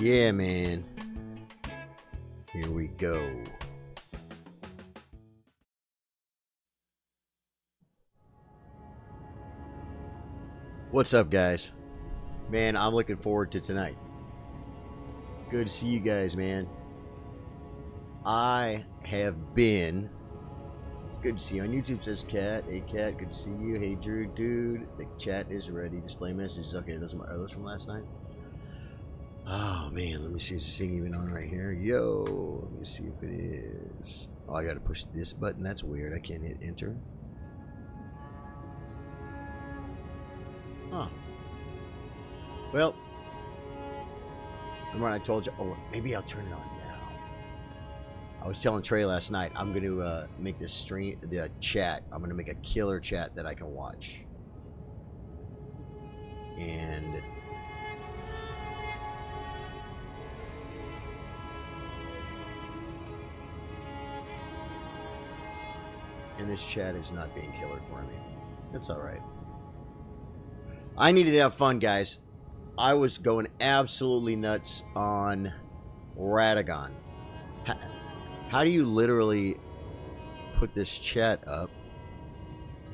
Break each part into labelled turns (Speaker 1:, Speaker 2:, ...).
Speaker 1: Yeah, man. Here we go. What's up, guys? Man, I'm looking forward to tonight. Good to see you guys, man. I have been... Good to see you on YouTube, says Cat. Hey, Cat, good to see you. Hey, Drew, dude. The chat is ready. Display messages. Okay, are those from last night? Oh, man, let me see. Is this thing even on right here? Yo, let me see if it is. Oh, I gotta push this button. That's weird. I can't hit enter. Huh. Well, remember I told you, oh, maybe I'll turn it on now. I was telling Trey last night, I'm going to make this stream, the chat, I'm going to make a killer chat that I can watch. And this chat is not being killered for me. It's alright. I needed to have fun, guys. I was going absolutely nuts on Radagon. How do you literally put this chat up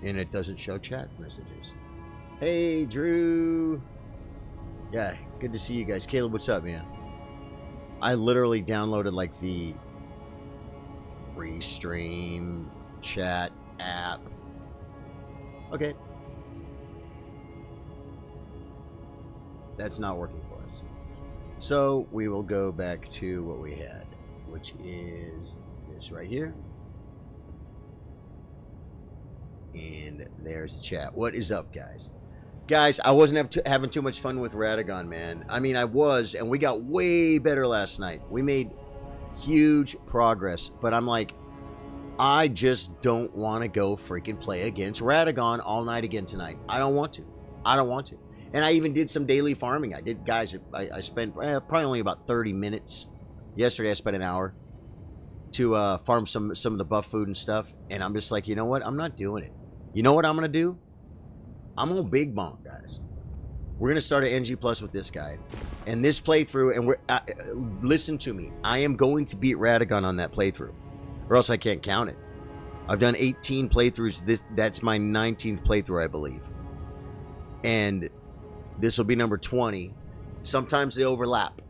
Speaker 1: and it doesn't show chat messages? Hey, Drew. Yeah, good to see you guys. Caleb, what's up, man? I literally downloaded like the Restream chat app. Okay. That's not working for us. So we will go back to what we had, which is this right here. And there's the chat. What is up, guys? Guys, I wasn't having too much fun with Radagon, man. I mean, I was, and we got way better last night. We made huge progress, but I'm like, I just don't want to go freaking play against Radagon all night again tonight. I don't want to. I don't want to. And I even did some daily farming. I did, guys. I spent probably only about 30 minutes. Yesterday I spent an hour to farm some of the buff food and stuff. And I'm just like, you know what? I'm not doing it. You know what I'm going to do? I'm going to big bonk, guys. We're going to start an NG Plus with this guy. And this playthrough, and listen to me. I am going to beat Radagon on that playthrough. Or else I can't count it. I've done 18 playthroughs. That's my 19th playthrough, I believe. And this will be number 20. Sometimes they overlap.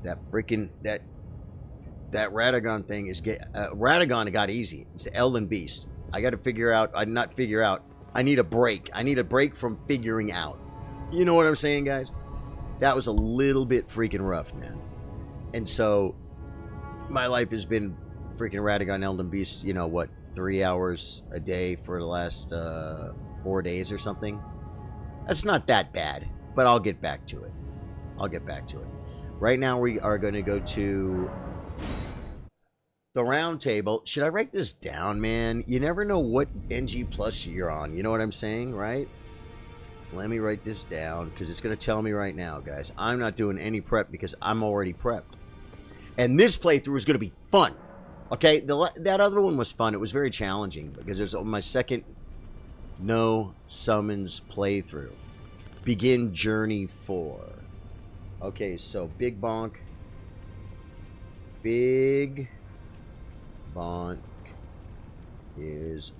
Speaker 1: That freaking that Radagon thing is Radagon got easy. It's the Elden beast. I got to figure out. I need a break. I need a break from figuring out. You know what I'm saying, guys? That was a little bit freaking rough, man. And so my life has been freaking Radagon Elden beast. You know what? 3 hours a day for the last 4 days or something. That's not that bad, but I'll get back to it. I'll get back to it. Right now, we are going to go to the round table. Should I write this down, man? You never know what NG Plus you're on. You know what I'm saying, right? Let me write this down, because it's going to tell me right now, guys. I'm not doing any prep because I'm already prepped. And this playthrough is going to be fun. Okay? That other one was fun. It was very challenging, because it was my second no summons playthrough. Begin journey 4. Okay, so Big Bonk is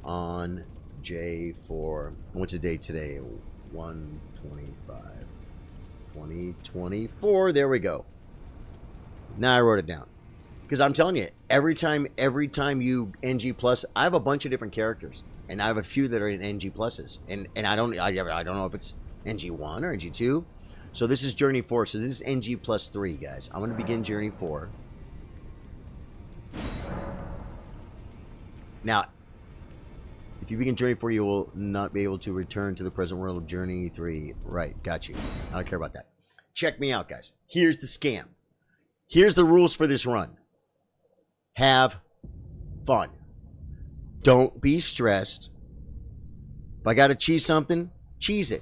Speaker 1: on J4. What's the date today? 1/25 2024. There we go. Now I wrote it down, because I'm telling you, every time you NG plus, I have a bunch of different characters. And I have a few that are in NG pluses, and I don't know if it's NG1 or NG2. So this is Journey 4. So this is NG plus 3, guys. I'm going to begin Journey 4. Now, if you begin Journey 4, you will not be able to return to the present world of Journey 3. Right, got you. I don't care about that. Check me out, guys. Here's the scam. Here's the rules for this run. Have fun. Don't be stressed. If I gotta cheese something, cheese it.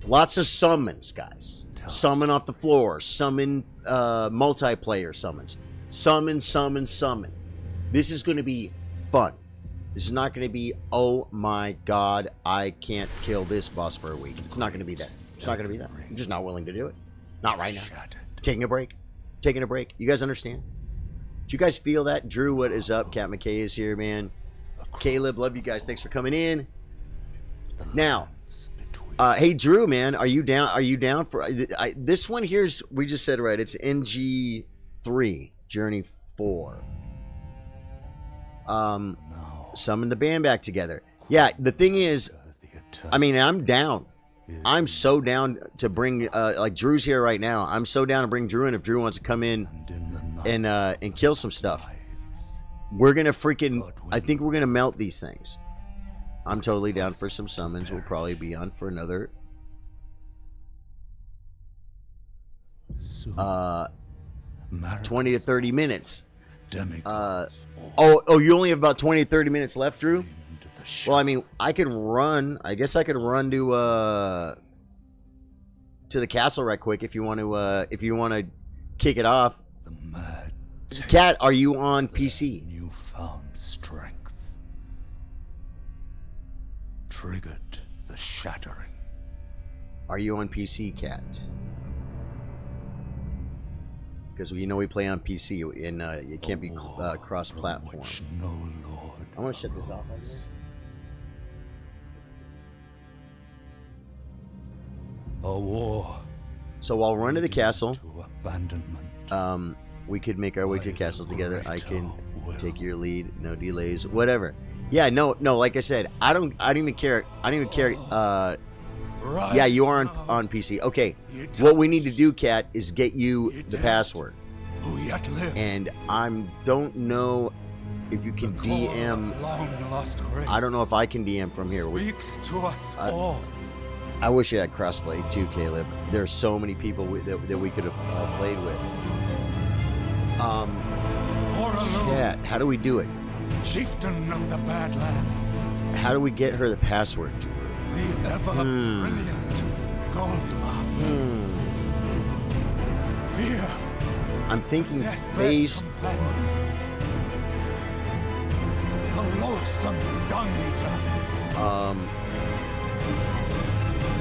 Speaker 1: Lots of summons, guys. Summon off the floor. Summon multiplayer summons. Summon. This is going to be fun. This is not going to be, oh my god, I can't kill this boss for a week. It's not going to be that. It's not going to be that. I'm just not willing to do it. Not right now. taking a break. Taking a break. You guys understand? Do you guys feel that? Drew, what is up? Cat McKay is here, man. Caleb, love you guys. Thanks for coming in. Now, hey, Drew, man, are you down? Are you down for this one? Here's, we just said, right, it's NG3, Journey 4. Summon the band back together. Yeah, the thing is, I mean, I'm down. I'm so down to bring, like, Drew's here right now. I'm so down to bring Drew in if Drew wants to come in and kill some stuff. We're going to freaking, I think we're going to melt these things. I'm totally down for some summons. We'll probably be on for another 20 to 30 minutes. Oh, you only have about 20 to 30 minutes left, Drew? Well, I mean, I could run. I guess I could run to the castle right quick if you want to kick it off. Cat, are you on PC?
Speaker 2: Newfound strength triggered the shattering.
Speaker 1: Are you on PC, Cat? Because you know we play on PC and it can't be cross-platform.
Speaker 2: No lord.
Speaker 1: I want to shut this off.
Speaker 2: A war.
Speaker 1: So I'll run to the castle.
Speaker 2: To abandonment.
Speaker 1: We could make our way to the castle together. I can take your lead. No delays. Whatever. Yeah. No. Like I said, I don't even care. I don't even care. Yeah, you are on PC. Okay. What we need to do, Cat, is get you the password. And I don't know if you can DM. I don't know if I can DM from here.
Speaker 2: Speaks to us all.
Speaker 1: I wish I had crossplay too, Caleb. There's so many people that we could have played with. Cat, how do we do it?
Speaker 2: Chieftain of the Badlands.
Speaker 1: How do we get her the password?
Speaker 2: The ever-brilliant Gold Mask. Fear.
Speaker 1: I'm thinking face.
Speaker 2: A loathsome dung-eater.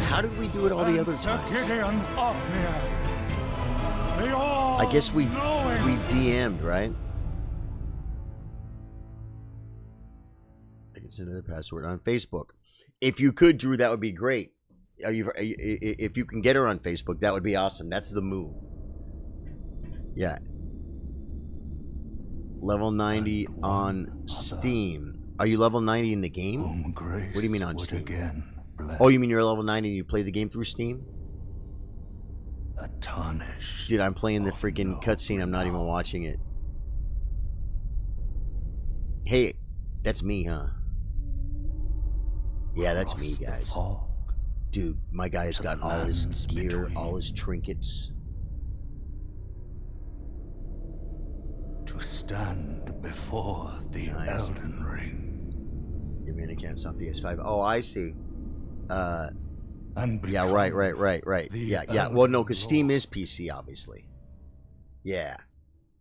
Speaker 1: How did we do it all the other
Speaker 2: Sir
Speaker 1: times?
Speaker 2: Gideon Ofnir. They all
Speaker 1: I guess we DM'd, right? I can send another password on Facebook. If you could, Drew, that would be great. If you can get her on Facebook, that would be awesome. That's the move. Yeah. Level 90 on Steam. Are you level 90 in the game? What do you mean on Steam? Oh, you mean you're level 90 and you play the game through Steam? Dude, I'm playing the freaking cutscene. I'm not even watching it. Hey, that's me, huh? Yeah, that's me, guys. Dude, my guy has gotten all his gear, all his trinkets.
Speaker 2: To stand before the Elden Ring.
Speaker 1: Your mini cam's on PS5. Oh, I see.
Speaker 2: And
Speaker 1: yeah, right. Yeah. Well, no, because Steam is PC, obviously. Yeah.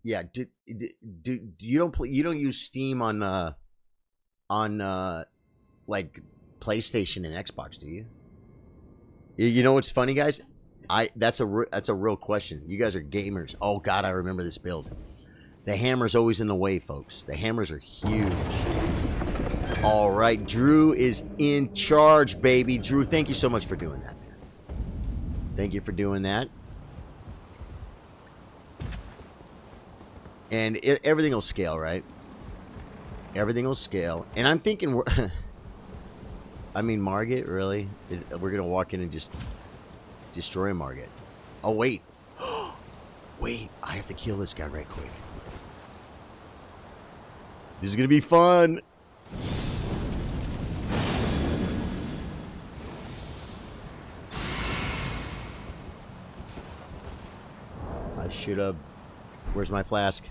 Speaker 1: Do you don't use Steam on like PlayStation and Xbox, do you? You know what's funny, guys? That's a real question. You guys are gamers. Oh God, I remember this build. The hammer's always in the way, folks. The hammers are huge. All right, Drew is in charge, baby. Drew, thank you so much for doing that, man. Thank you for doing that. And everything will scale, right? Everything will scale. And I'm thinking, I mean, Margit, really? We're going to walk in and just destroy Margit. Oh, wait. Wait, I have to kill this guy right quick. This is going to be fun. I should have. Where's my flask?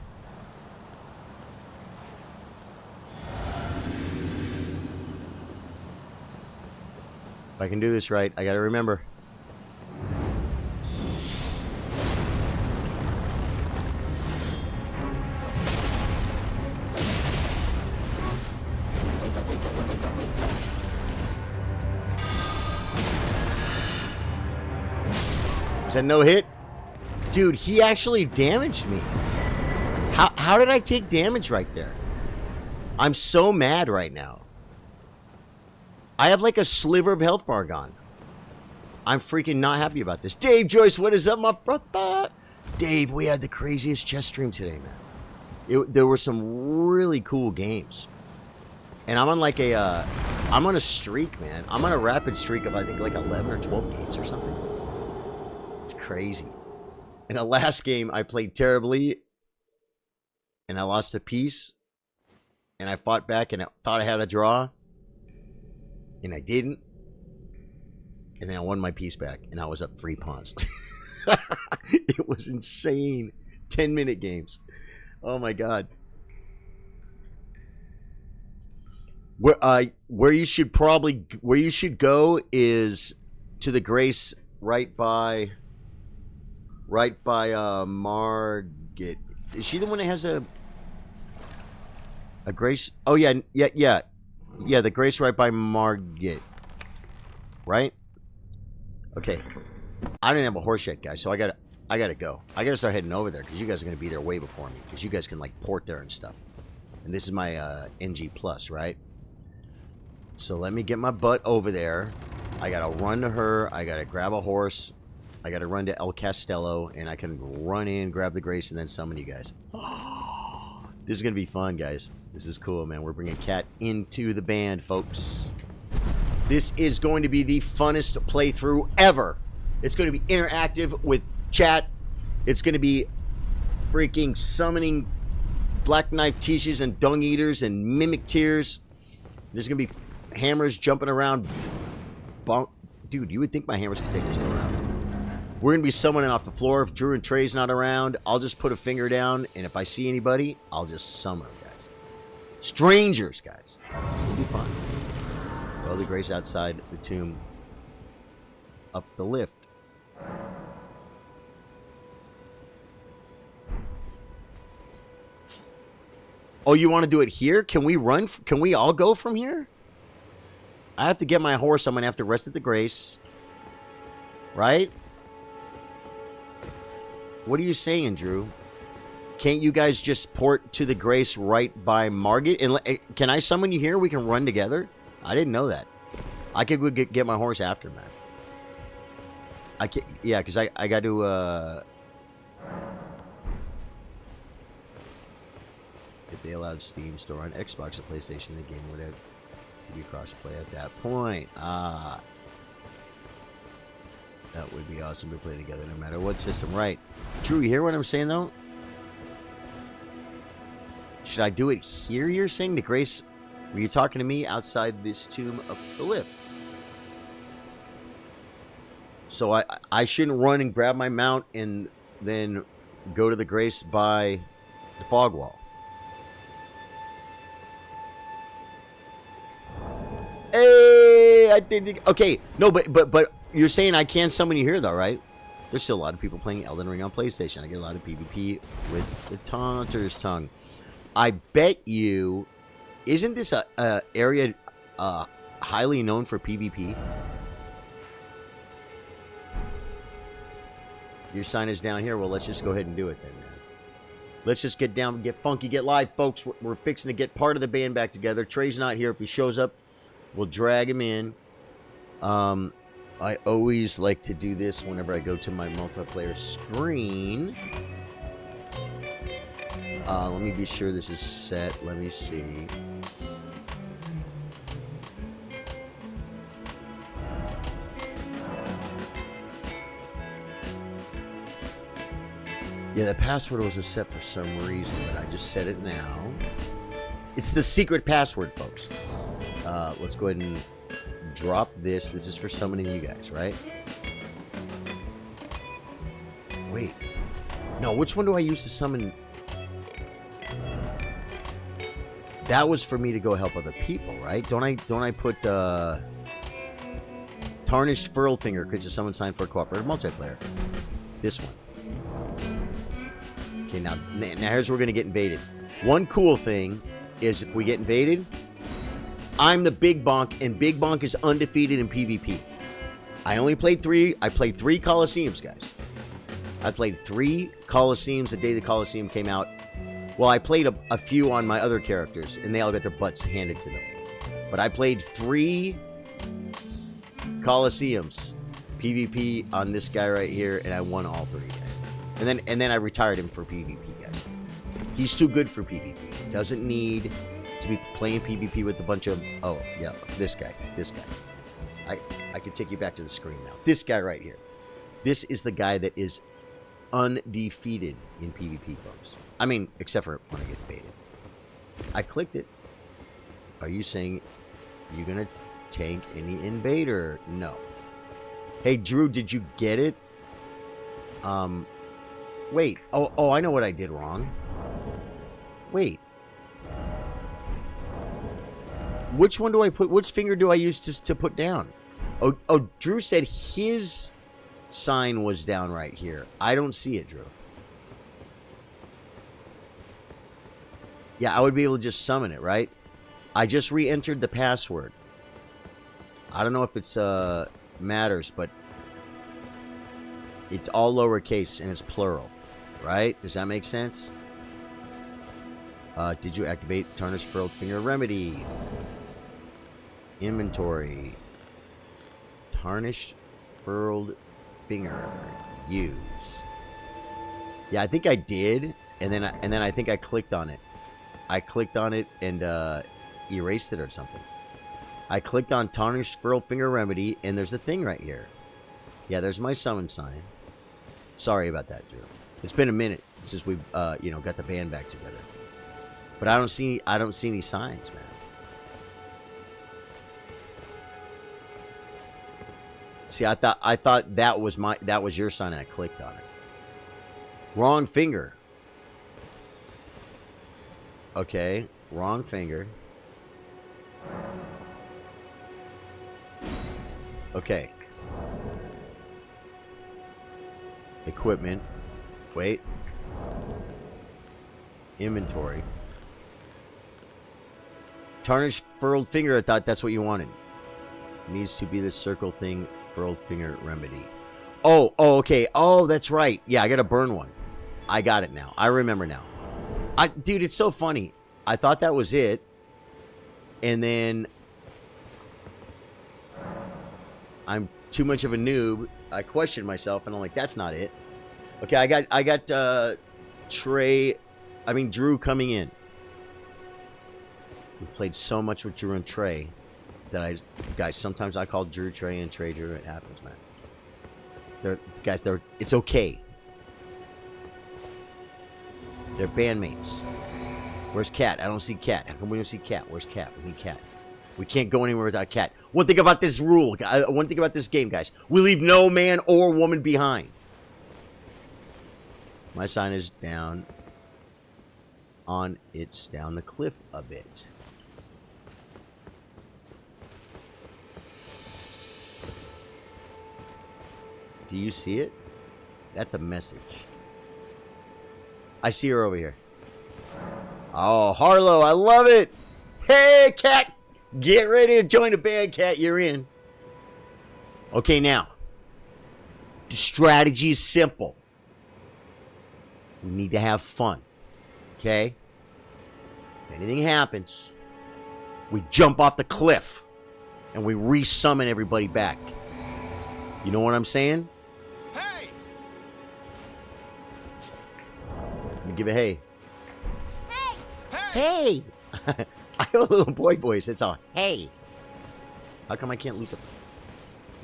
Speaker 1: If I can do this right, I gotta remember. Is that no hit? Dude, he actually damaged me. How did I take damage right there? I'm so mad right now. I have like a sliver of health bar gone. I'm freaking not happy about this. Dave Joyce, what is up, my brother? Dave, we had the craziest chess stream today, man. There were some really cool games. And I'm on like I'm on a streak, man. I'm on a rapid streak of, I think, like 11 or 12 games or something. It's crazy. In the last game, I played terribly. And I lost a piece. And I fought back and I thought I had a draw. And I didn't. And then I won my piece back. And I was up 3 pawns. It was insane. 10-minute games. Oh my god. Where you should go is to the Grace right by Margit. Is she the one that has a Grace? Oh yeah, the Grace right by Margit. Right? Okay. I didn't have a horse yet, guys, so I gotta go. I gotta start heading over there because you guys are gonna be there way before me because you guys can like port there and stuff. And this is my NG Plus, right? So let me get my butt over there. I gotta run to her. I gotta grab a horse. I gotta run to El Castello, and I can run in, grab the Grace, and then summon you guys. This is gonna be fun, guys. This is cool, man. We're bringing Cat into the band, folks. This is going to be the funnest playthrough ever. It's going to be interactive with chat. It's going to be freaking summoning Black Knife Tishes and Dung Eaters and Mimic Tears. There's going to be hammers jumping around. Bonk. Dude, you would think my hammers could take this around. We're going to be summoning off the floor. If Drew and Trey's not around, I'll just put a finger down, and if I see anybody, I'll just summon them, guys. Strangers, guys. It'll be fun. Well, the Grace outside the tomb. Up the lift. Oh, you want to do it here? Can we run? Can we all go from here? I have to get my horse. I'm going to have to rest at the Grace. Right? What are you saying, Drew? Can't you guys just port to the Grace right by Margit? And can I summon you here? We can run together? I didn't know that. I could go get my horse after, man. I can't, yeah, because I got to, if they allowed Steam store on Xbox or PlayStation, the game would have to be crossplay at that point. Ah. That would be awesome to play together no matter what system. Right. Drew, you hear what I'm saying, though? Should I do it here, you're saying? The Grace... Were you talking to me outside this tomb up the lift? So I shouldn't run and grab my mount and then go to the Grace by the fog wall. Hey, I didn't. Okay, no, but you're saying I can't summon you here though, right? There's still a lot of people playing Elden Ring on PlayStation. I get a lot of PvP with the Taunter's Tongue. I bet you. Isn't this a area highly known for PvP? Your sign is down here. Well, let's just go ahead and do it then, man. Let's just get down, get funky, get live, folks. We're fixing to get part of the band back together. Trey's not here. If he shows up, we'll drag him in. I always like to do this whenever I go to my multiplayer screen. Let me be sure this is set. Let me see. Yeah, the password wasn't set for some reason, but I just set it now. It's the secret password, folks. Let's go ahead and drop this. This is for summoning you guys, right? Wait. No, which one do I use to summon? That was for me to go help other people, right? Don't I put Tarnished Furlfinger creates a summon sign for a cooperative multiplayer. This one. Okay, now here's where we're gonna get invaded. One cool thing is if we get invaded, I'm the Big Bonk, and Big Bonk is undefeated in PvP. I only played 3. I played 3 Colosseums, guys. I played 3 Colosseums the day the Colosseum came out. Well, I played a few on my other characters, and they all got their butts handed to them. But I played 3 Colosseums PvP on this guy right here, and I won all 3, guys. And then I retired him for PvP, guys. He's too good for PvP. Doesn't need to be playing PvP with a bunch of... Oh, yeah, this guy. I can take you back to the screen now. This guy right here. This is the guy that is undefeated in PvP, folks. I mean, except for when I get baited. I clicked it. Are you saying you're going to tank any invader? No. Hey, Drew, did you get it? Wait. Oh, I know what I did wrong. Wait. Which one do I put? Which finger do I use to put down? Oh, Drew said his sign was down right here. I don't see it, Drew. Yeah, I would be able to just summon it, right? I just re-entered the password. I don't know if it's matters, but it's all lowercase and it's plural, right? Does that make sense? Did you activate Tarnished Furled Finger Remedy? Inventory. Tarnished Furled Finger. Use. Yeah, I think I did, and then I think I clicked on it. I clicked on it and erased it or something. I clicked on Tarnished Furled Finger Remedy, and there's a thing right here. Yeah, there's my summon sign. Sorry about that, Drew. It's been a minute since we've got the band back together. But I don't see any signs, man. See, I thought that was your sign, and I clicked on it. Wrong finger. Okay, wrong finger. Okay. Equipment. Wait. Inventory. Tarnished Furled Finger. I thought that's what you wanted. Needs to be the circle thing. Furled Finger Remedy. Oh, okay. Oh, that's right. Yeah, I gotta burn one. I got it now. I remember now. Dude, it's so funny. I thought that was it. And then I'm too much of a noob. I questioned myself, and I'm like, that's not it. Okay, I got Drew coming in. We played so much with Drew and Trey that guys, sometimes I call Drew Trey and Trey Drew. It happens, man. It's okay. They're bandmates. Where's Cat? I don't see Cat. How come we don't see Cat? Where's Cat? We need Cat. We can't go anywhere without Cat. One thing about this rule, one thing about this game, guys. We leave no man or woman behind. My sign is down it's down the cliff a bit. Do you see it? That's a message. I see her over here. Oh, Harlow, I love it. Hey, Cat. Get ready to join the band, Cat. You're in. Okay, now. The strategy is simple. We need to have fun. Okay? If anything happens, we jump off the cliff and we re-summon everybody back. You know what I'm saying?
Speaker 2: Hey!
Speaker 1: You give a hey.
Speaker 3: Hey!
Speaker 1: Hey! I have a little boy voice. It's all, hey. How come I can't loot the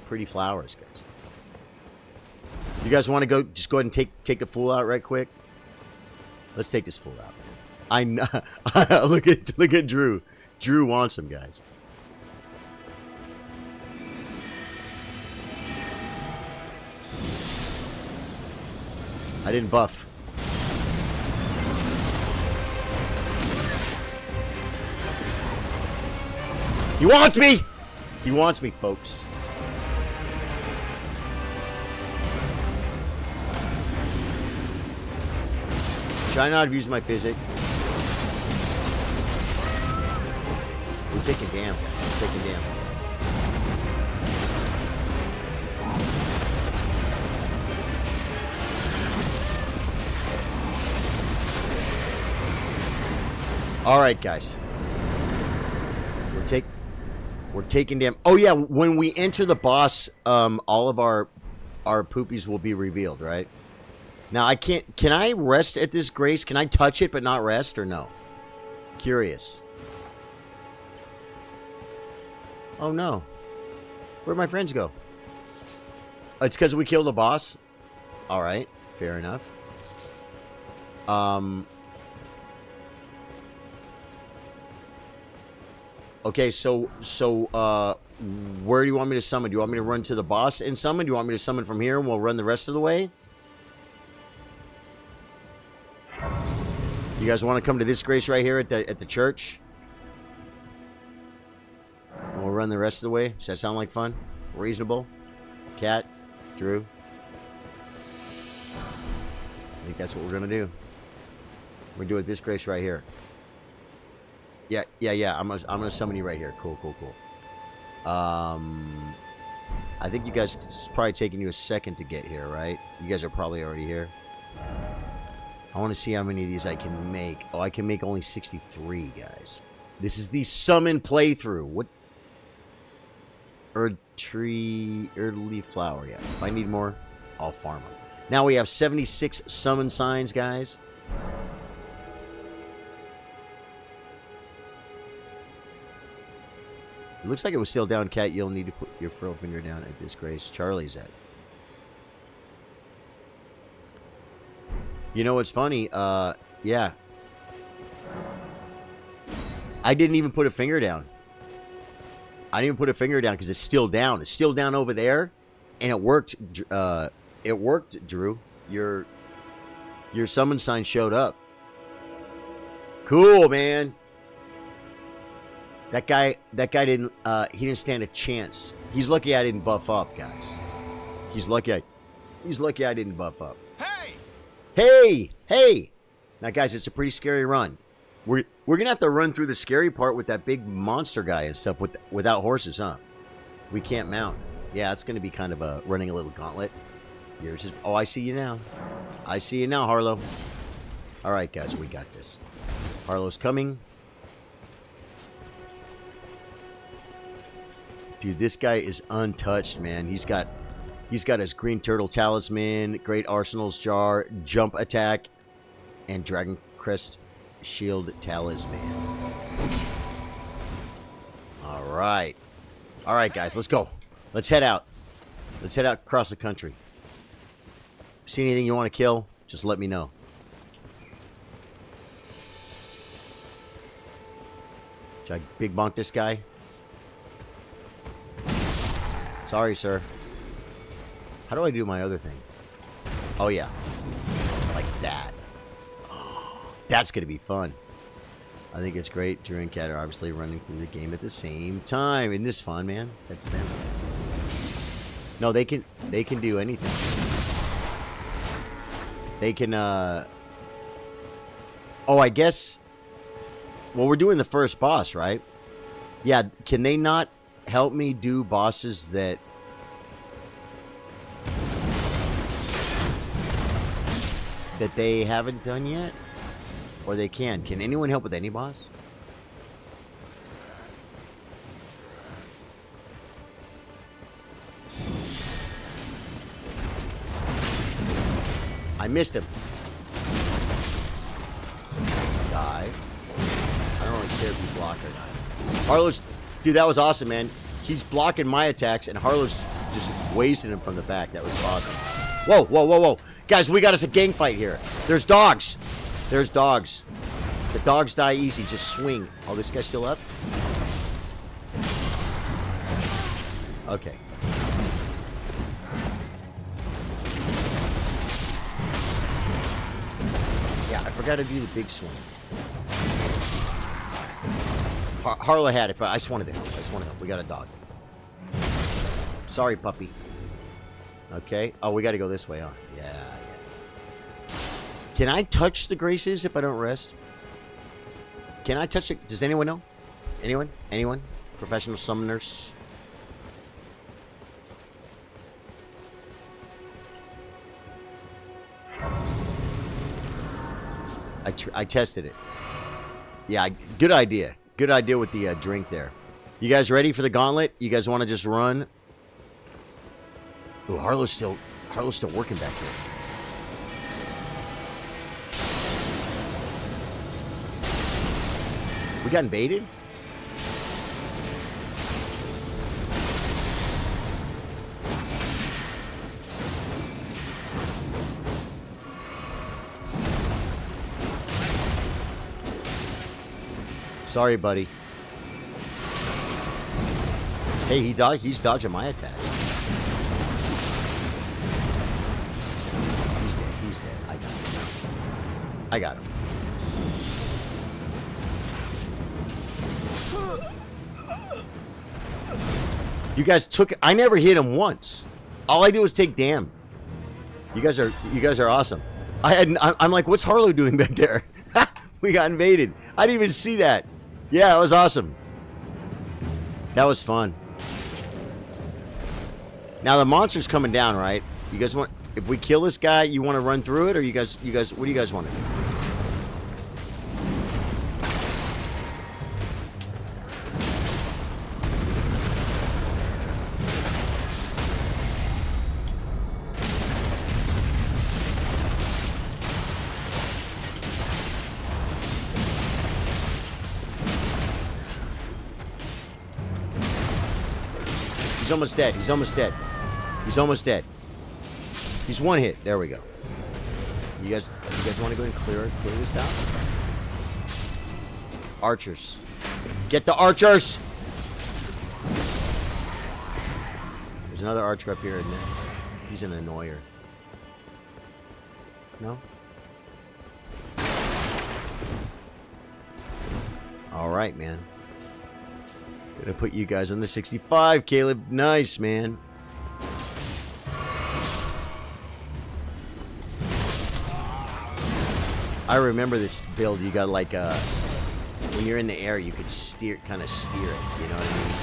Speaker 1: pretty flowers, guys? You guys want to go? Just go ahead and take the fool out right quick. Let's take this fool out. I know. look at Drew. Drew wants him, guys. I didn't buff. He wants me! He wants me, folks. Should I not have used my physic? We're taking damn. We're taking damn. All right, guys. We're taking damn. Oh yeah, when we enter the boss, all of our poopies will be revealed, right? Now I can't. Can I rest at this grace? Can I touch it but not rest, or no? Curious. Oh no, where'd my friends go? It's because we killed a boss. All right, fair enough. Okay, so where do you want me to summon? Do you want me to run to the boss and summon? Do you want me to summon from here and we'll run the rest of the way? You guys want to come to this grace right here at the church? And we'll run the rest of the way. Does that sound like fun? Reasonable? Cat? Drew? I think that's what we're gonna do. We're gonna do it this grace right here. Yeah. I'm gonna summon you right here. Cool. I think you guys, it's probably taking you a second to get here, right? You guys are probably already here. I want to see how many of these I can make. Oh, I can make only 63, guys. This is the summon playthrough. What? Erd tree, leaf flower. Yeah. If I need more, I'll farm them. Now we have 76 summon signs, guys. It looks like it was still down, Cat. You'll need to put your throw finger down at this grace. Charlie's at. You know what's funny? Yeah. I didn't even put a finger down. I didn't even put a finger down because it's still down. It's still down over there. And it worked. It worked, Drew. Your summon sign showed up. Cool, man. That guy didn't, he didn't stand a chance. He's lucky I didn't buff up, guys. He's lucky I didn't buff up. Hey! Now, guys, it's a pretty scary run. We're gonna have to run through the scary part with that big monster guy and stuff without horses, huh? We can't mount. Yeah, it's gonna be kind of a running a little gauntlet. Yours is. Oh, I see you now. I see you now, Harlow. All right, guys, we got this. Harlow's coming. Dude, this guy is untouched, man. He's got his green turtle talisman, great arsenal's jar, jump attack, and dragon crest shield talisman. All right, guys, let's go. Let's head out. Let's head out across the country. See anything you want to kill? Just let me know. Should I big bonk this guy? Sorry, sir. How do I do my other thing? Oh, yeah. Like that. Oh, that's going to be fun. I think it's great. Drew and Cat are obviously running through the game at the same time. Isn't this fun, man? That's them. No, they can do anything. They can, Oh, I guess... Well, we're doing the first boss, right? Yeah, can they not help me do bosses that they haven't done yet? Or they can? Can anyone help with any boss? I missed him. Die. I don't really care if you block or not. Harlow's... Dude, that was awesome, man. He's blocking my attacks, and Harlow's just wasting him from the back. That was awesome. Whoa. Guys, we got us a gang fight here. There's dogs. There's dogs. The dogs die easy. Just swing. Oh, this guy's still up? Okay. Yeah, I forgot to do the big swing. Harlow had it, but I just wanted to help. We got a dog. Sorry, puppy. Okay. Oh, we got to go this way, huh? Yeah. Can I touch the graces if I don't rest? Can I touch it? Does anyone know? Anyone? Professional summoners? I tested it. Yeah, good idea. Good idea with the drink there. You guys ready for the gauntlet? You guys want to just run? Ooh, Harlow's still working back here. We got invaded? Sorry, buddy. Hey, he's dodging my attack. He's dead. I got him. I got him. You guys took I never hit him once. All I did was take damn. You guys are awesome. I'm like, what's Harlow doing back there? We got invaded. I didn't even see that. Yeah, that was awesome. That was fun. Now the monster's coming down, right? You guys want, if we kill this guy, you want to run through it, or you guys, what do you guys want to do? He's almost dead. He's almost dead. He's almost dead. He's one hit. There we go. You guys want to go and clear this out? Archers. Get the archers! There's another archer up here, isn't there? He's an annoyer. No? Alright, man. Gonna put you guys on the 65, Caleb. Nice, man. I remember this build. You got like when you're in the air, you could kind of steer it. You know what I mean?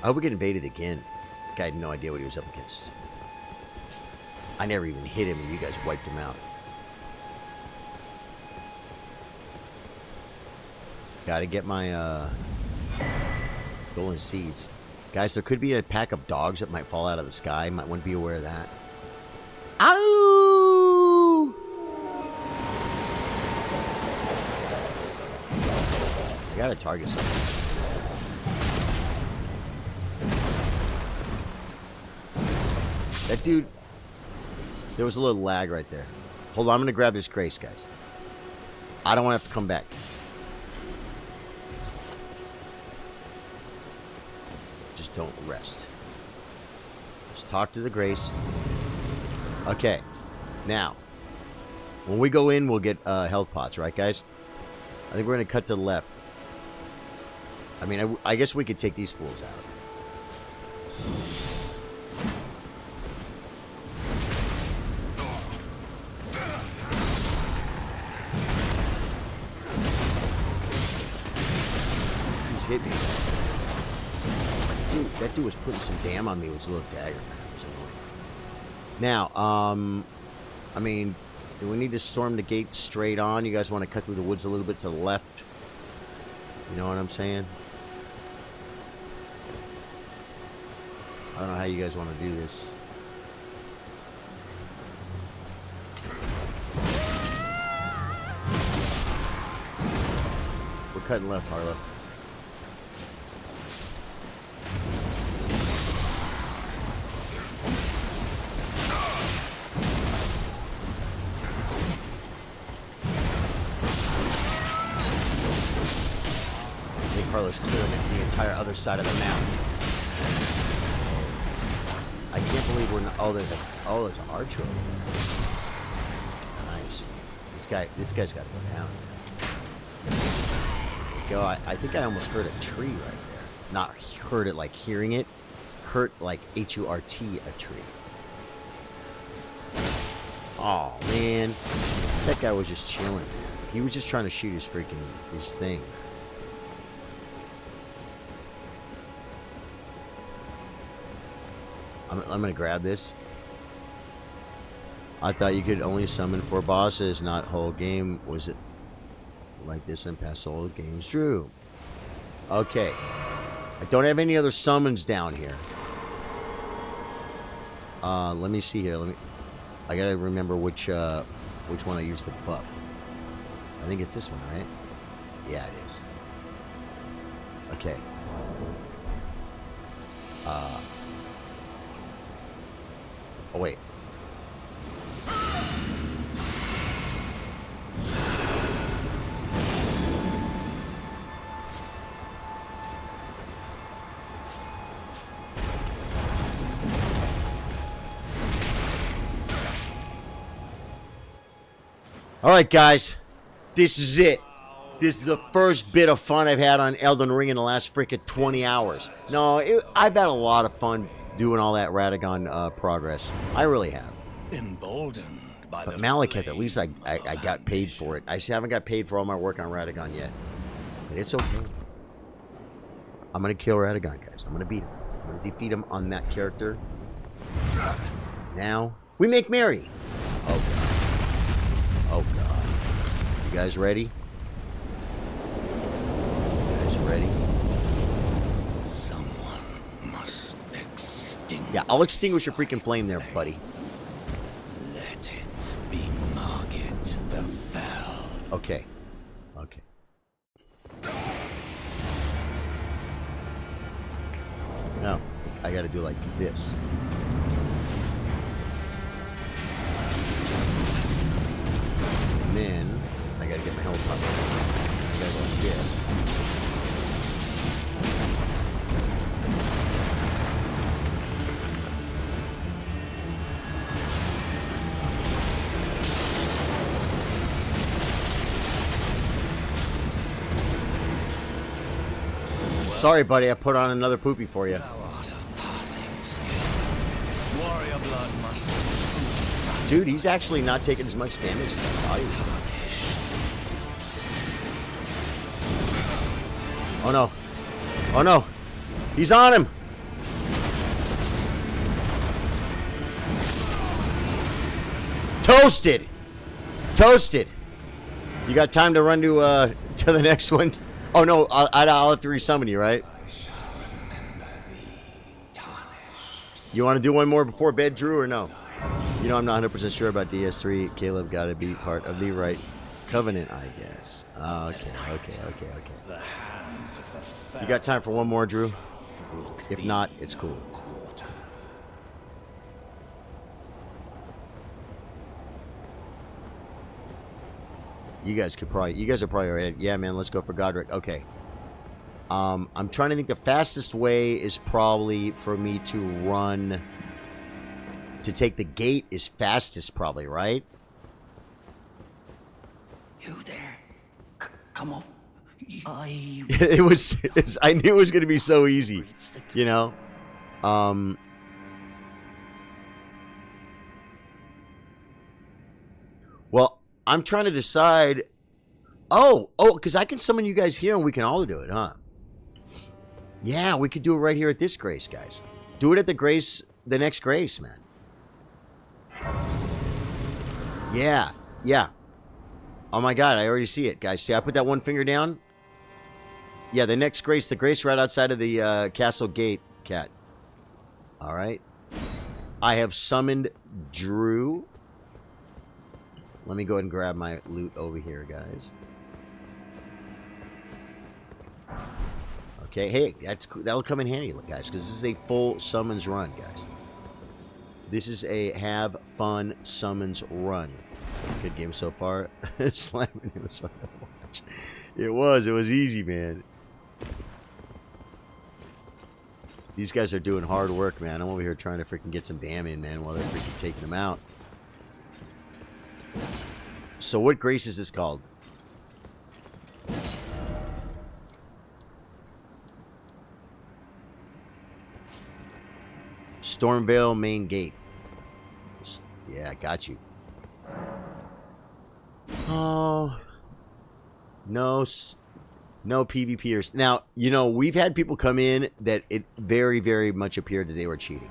Speaker 1: I hope we get invaded again. The guy had no idea what he was up against. I never even hit him, and you guys wiped him out. Gotta get my golden seeds. Guys, there could be a pack of dogs that might fall out of the sky. Might want to be aware of that. Ow! I gotta target something. That dude... There was a little lag right there. Hold on, I'm gonna grab this grace, guys. I don't want to have to come back. Just don't rest. Just talk to the grace. Okay. Now, when we go in, we'll get health pots, right, guys? I think we're going to cut to the left. I mean, I guess we could take these fools out. These hit me. Dude, that dude was putting some damn on me with his little dagger, man. It was annoying. Now, I mean, do we need to storm the gate straight on? You guys want to cut through the woods a little bit to the left? You know what I'm saying? I don't know how you guys want to do this. We're cutting left, Harlow. Carlos clearing the entire other side of the map. I can't believe we're not. Oh, there's an archer over there. Nice. This guy's got to go down. Go. I think I almost heard a tree right there. Not heard it like hearing it. Hurt like H-U-R-T, a tree. Oh man, that guy was just chilling, man. He was just trying to shoot his thing. I'm gonna grab this. I thought you could only summon 4 bosses, not whole game. Was it? like this and pass all the games through. Okay. I don't have any other summons down here. Let me see here. I gotta remember which one I used to buff. I think it's this one, right? Yeah, it is. Okay. Oh, wait. Alright, guys. This is it. This is the first bit of fun I've had on Elden Ring in the last freaking 20 hours. No, I've had a lot of fun doing all that Radagon progress. I really have.
Speaker 2: Emboldened by
Speaker 1: but Malekith, at least I got paid for it. I just haven't got paid for all my work on Radagon yet. But it's okay. I'm going to kill Radagon, guys. I'm going to beat him. I'm going to defeat him on that character. Now, we make merry. Oh, God. Oh, God. You guys ready? Ready?
Speaker 2: Someone must extinguish.
Speaker 1: Yeah, I'll extinguish your freaking flame there, buddy.
Speaker 2: Let it be Margit the Fell.
Speaker 1: Okay. Okay. Now, I gotta do like this. And then, I gotta get my health up. I gotta go like this. Sorry, buddy, I put on another poopy for you. Dude, he's actually not taking as much damage as I thought he was doing. Oh no. Oh no. He's on him. Toasted. Toasted. You got time to run to the next one? Oh no, I'll have to resummon you, right? You want to do one more before bed, Drew, or no? You know, I'm not 100% sure about DS3. Caleb got to be part of the right covenant, I guess. Okay. You got time for one more, Drew? If not, it's cool. You guys are probably already. Yeah, man, let's go for Godric. Okay. I'm trying to think the fastest way is probably for me to run to take the gate is fastest probably, right?
Speaker 2: You there? Come on. I
Speaker 1: knew it was going to be so easy, you know. Well, I'm trying to decide. Oh, because I can summon you guys here and we can all do it, huh? Yeah, we could do it right here at this grace, guys. Do it at the next grace, man. Yeah. Oh my God, I already see it, guys. See, I put that one finger down. Yeah, the next grace, the grace right outside of the castle gate, cat. All right. I have summoned Drew. Let me go ahead and grab my loot over here, guys. Okay, hey, that'll come in handy, guys, because this is a full summons run, guys. This is a have fun summons run. Good game so far. Slamming him was fun to watch. It was easy, man. These guys are doing hard work, man. I'm over here trying to freaking get some damn in, man, while they're freaking taking them out. So what grace is this called? Stormvale main gate. Yeah, I got you. Oh. No PvPers. Now, you know, we've had people come in that it very, very much appeared that they were cheating.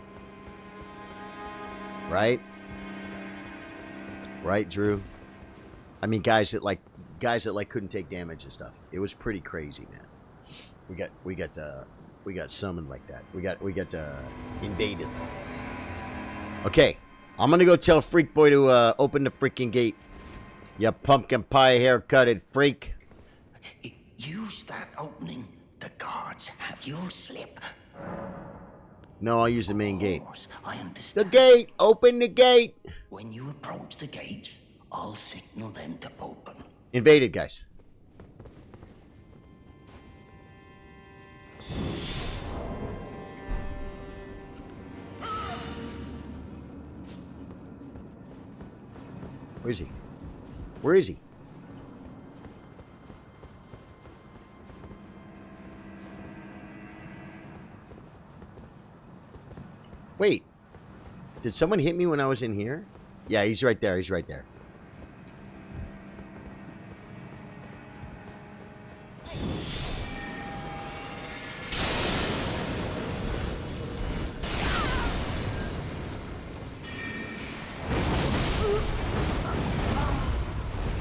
Speaker 1: Right? Right, Drew? I mean, guys, guys that like couldn't take damage and stuff. It was pretty crazy, man. We got summoned like that. We got invaded. Okay, I'm gonna go tell Freak Boy to open the freaking gate. You pumpkin pie haircutted freak.
Speaker 2: Use that opening. The guards have your slip.
Speaker 1: No, I'll use the main gate.
Speaker 2: I
Speaker 1: The
Speaker 2: understand.
Speaker 1: gate! Open the gate!
Speaker 2: When you approach the gates, I'll signal them to open.
Speaker 1: Invaded, guys. Where is he? Where is he? Wait. Did someone hit me when I was in here? Yeah, he's right there. He's right there.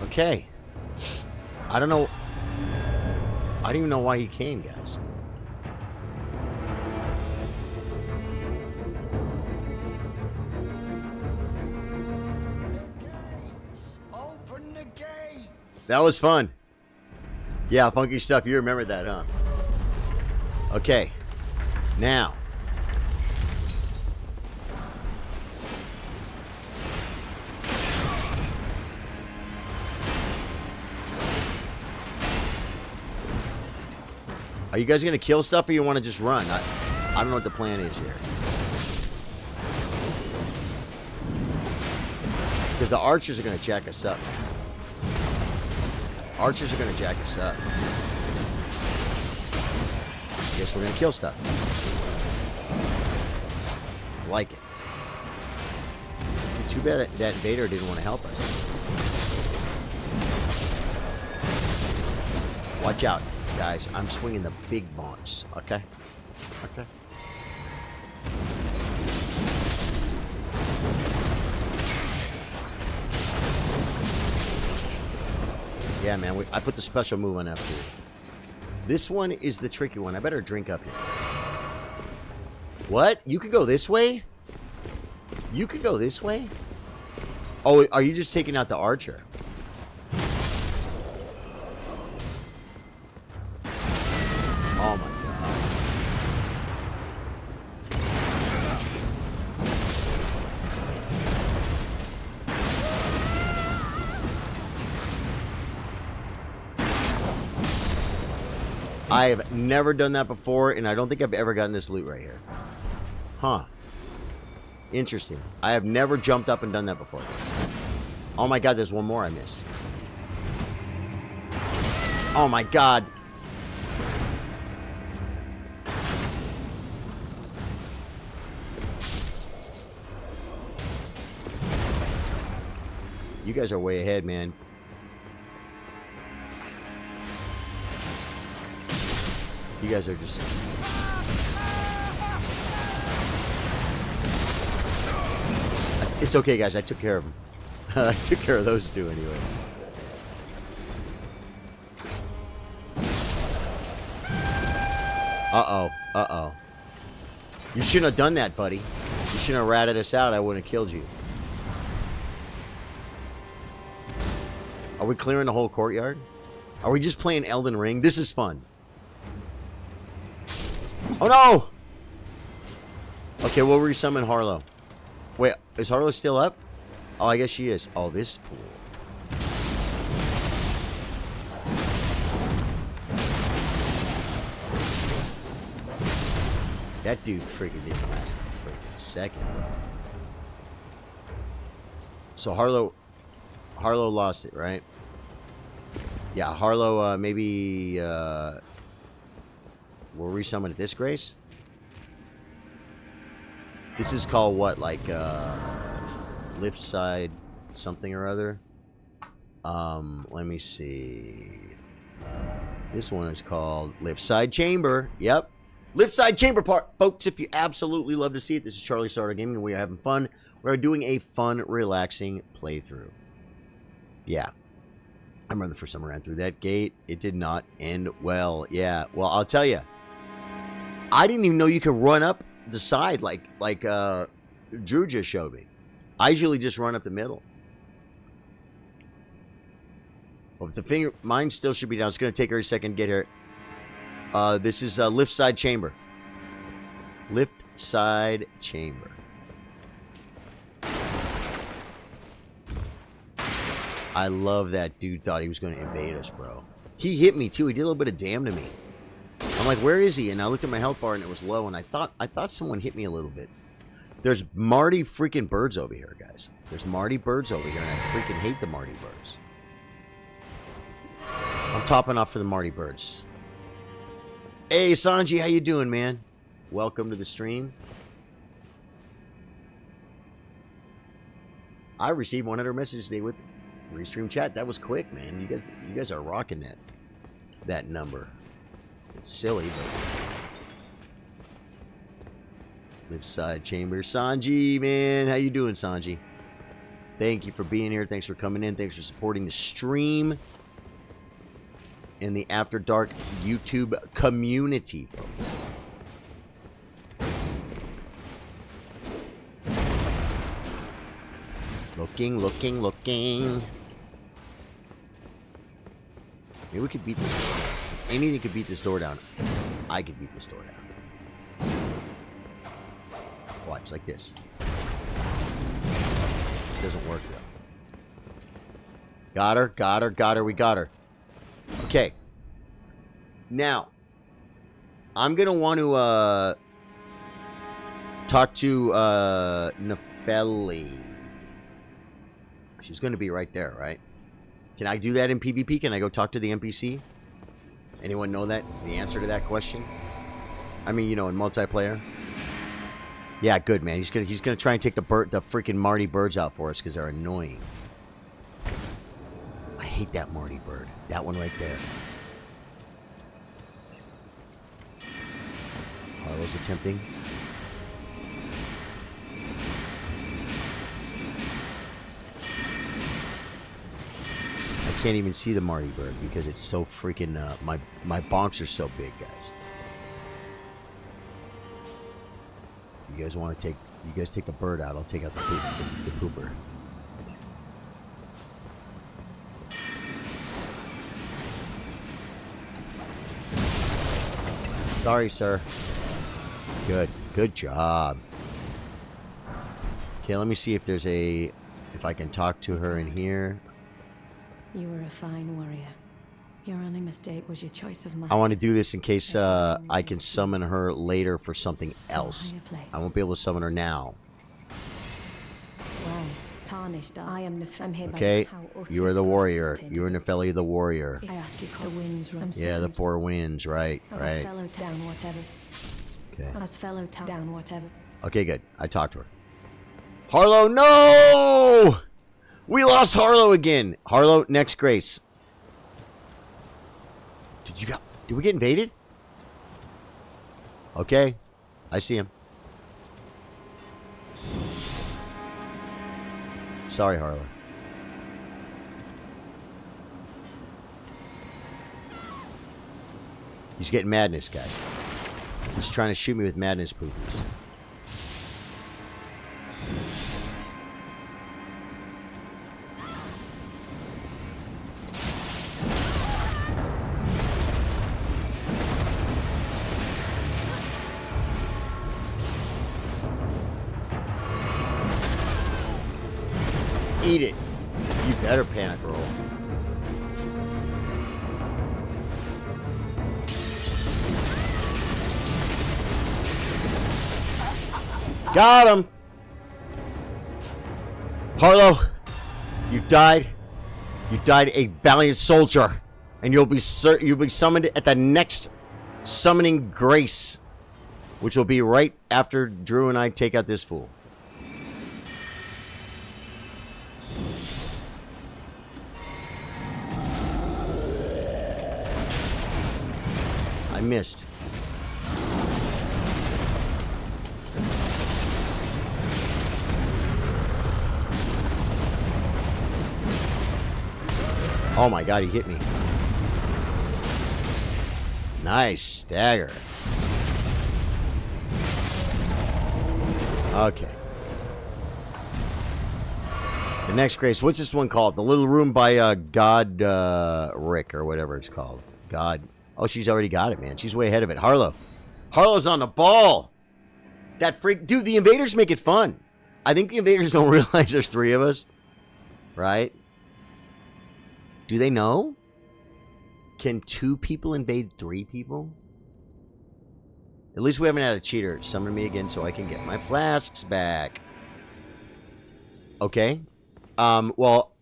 Speaker 1: Okay. I don't know. I don't even know why he came, guys.
Speaker 2: Open the gate.
Speaker 1: That was fun. Yeah, funky stuff. You remember that, huh? Okay. Now. Are you guys going to kill stuff or you want to just run? I don't know what the plan is here. Because the archers are going to jack us up. Archers are going to jack us up. Guess we're going to kill stuff. Like it. Too bad that invader didn't want to help us. Watch out, guys. I'm swinging the big bonks. Okay? Okay. Yeah, man. I put the special move on F2. This one is the tricky one. I better drink up here. What? You could go this way? You could go this way? Oh, are you just taking out the archer? Oh my god. I have never done that before, and I don't think I've ever gotten this loot right here. Huh. Interesting. I have never jumped up and done that before. Oh my god, there's one more I missed. Oh my god. You guys are way ahead, man. You guys are just... It's okay, guys. I took care of them. I took care of those two anyway. Uh-oh. Uh-oh. You shouldn't have done that, buddy. You shouldn't have ratted us out. I wouldn't have killed you. Are we clearing the whole courtyard? Are we just playing Elden Ring? This is fun. Oh, no! Okay, we'll resummon Harlow. Wait, is Harlow still up? Oh, I guess she is. Oh, this fool. That dude freaking didn't last a freaking second, bro. So Harlow lost it, right? Yeah, Harlow, maybe, we'll resummon at this grace? This is called what, like, lift side something or other? Let me see. This one is called lift side chamber. Yep. Lift side chamber part. Folks, if you absolutely love to see it, this is Charlie Sardo Gaming, and we are having fun. We're doing a fun, relaxing playthrough. Yeah. I remember the first time I ran through that gate. It did not end well. Yeah, well, I'll tell you. I didn't even know you could run up the side like Drew just showed me. I usually just run up the middle. But the finger, mine still should be down. It's going to take her a second to get here. This is lift side chamber. Lift side chamber. I love that dude thought he was going to invade us, bro. He hit me too. He did a little bit of damn to me. I'm like, where is he? And I looked at my health bar and it was low. And I thought someone hit me a little bit. There's Marty freaking birds over here, guys. There's Marty birds over here, and I freaking hate the Marty birds. I'm topping off for the Marty birds. Hey, Sanji, how you doing, man? Welcome to the stream. I received 100 messages today with restream chat. That was quick, man. You guys are rocking that number. It's silly, but lift side chamber. Sanji, man, how you doing, Sanji? Thank you for being here. Thanks for coming in. Thanks for supporting the stream and the After Dark YouTube community, folks. Looking. Maybe we could beat this door down. Anything could beat this door down. I could beat this door down. Watch, like this. It doesn't work, though. Got her. We got her. Okay. Now, I'm going to want to talk to Nefeli. She's going to be right there, right? Can I do that in PvP? Can I go talk to the NPC? Anyone know that? The answer to that question? I mean, you know, in multiplayer. Yeah, good, man. He's gonna try and take the freaking Marty birds out for us because they're annoying. I hate that Marty bird. That one right there. Harlow's attempting. I can't even see the Marty bird because it's so freaking my bonks are so big, guys. You guys want to take the bird out, I'll take out the pooper. Sorry, sir. Good job. Okay, let me see if I can talk to her in here.
Speaker 4: You were a fine warrior. Your only mistake was your choice of muscle.
Speaker 1: I want to do this in case I can summon her later for something else. I won't be able to summon her now.
Speaker 4: Well, tarnished. I am
Speaker 1: okay, you are the warrior. You are Nefeli the warrior.
Speaker 4: I ask you, the winds run.
Speaker 1: Yeah, the four winds. Right.
Speaker 4: Fellow down, whatever.
Speaker 1: Okay.
Speaker 4: As fellow down, whatever.
Speaker 1: Okay, good. I talked to her. Harlow, no! We lost Harlow again. Harlow, next grace. Did we get invaded? Okay. I see him. Sorry, Harlow. He's getting madness, guys. He's trying to shoot me with madness poopies. Eat it. You better panic roll. Got him. Harlow, you died. You died a valiant soldier, and you'll be summoned at the next summoning grace, which will be right after Drew and I take out this fool. I missed. Oh my god, he hit me. Nice stagger. Okay. The next grace, what's this one called? The Little Room by God Rick or whatever it's called. God. Oh, she's already got it, man. She's way ahead of it. Harlow. Harlow's on the ball. That freak. Dude, the invaders make it fun. I think the invaders don't realize there's 3 of us. Right? Do they know? Can 2 people invade 3 people? At least we haven't had a cheater summon me again so I can get my flasks back. Okay. Well,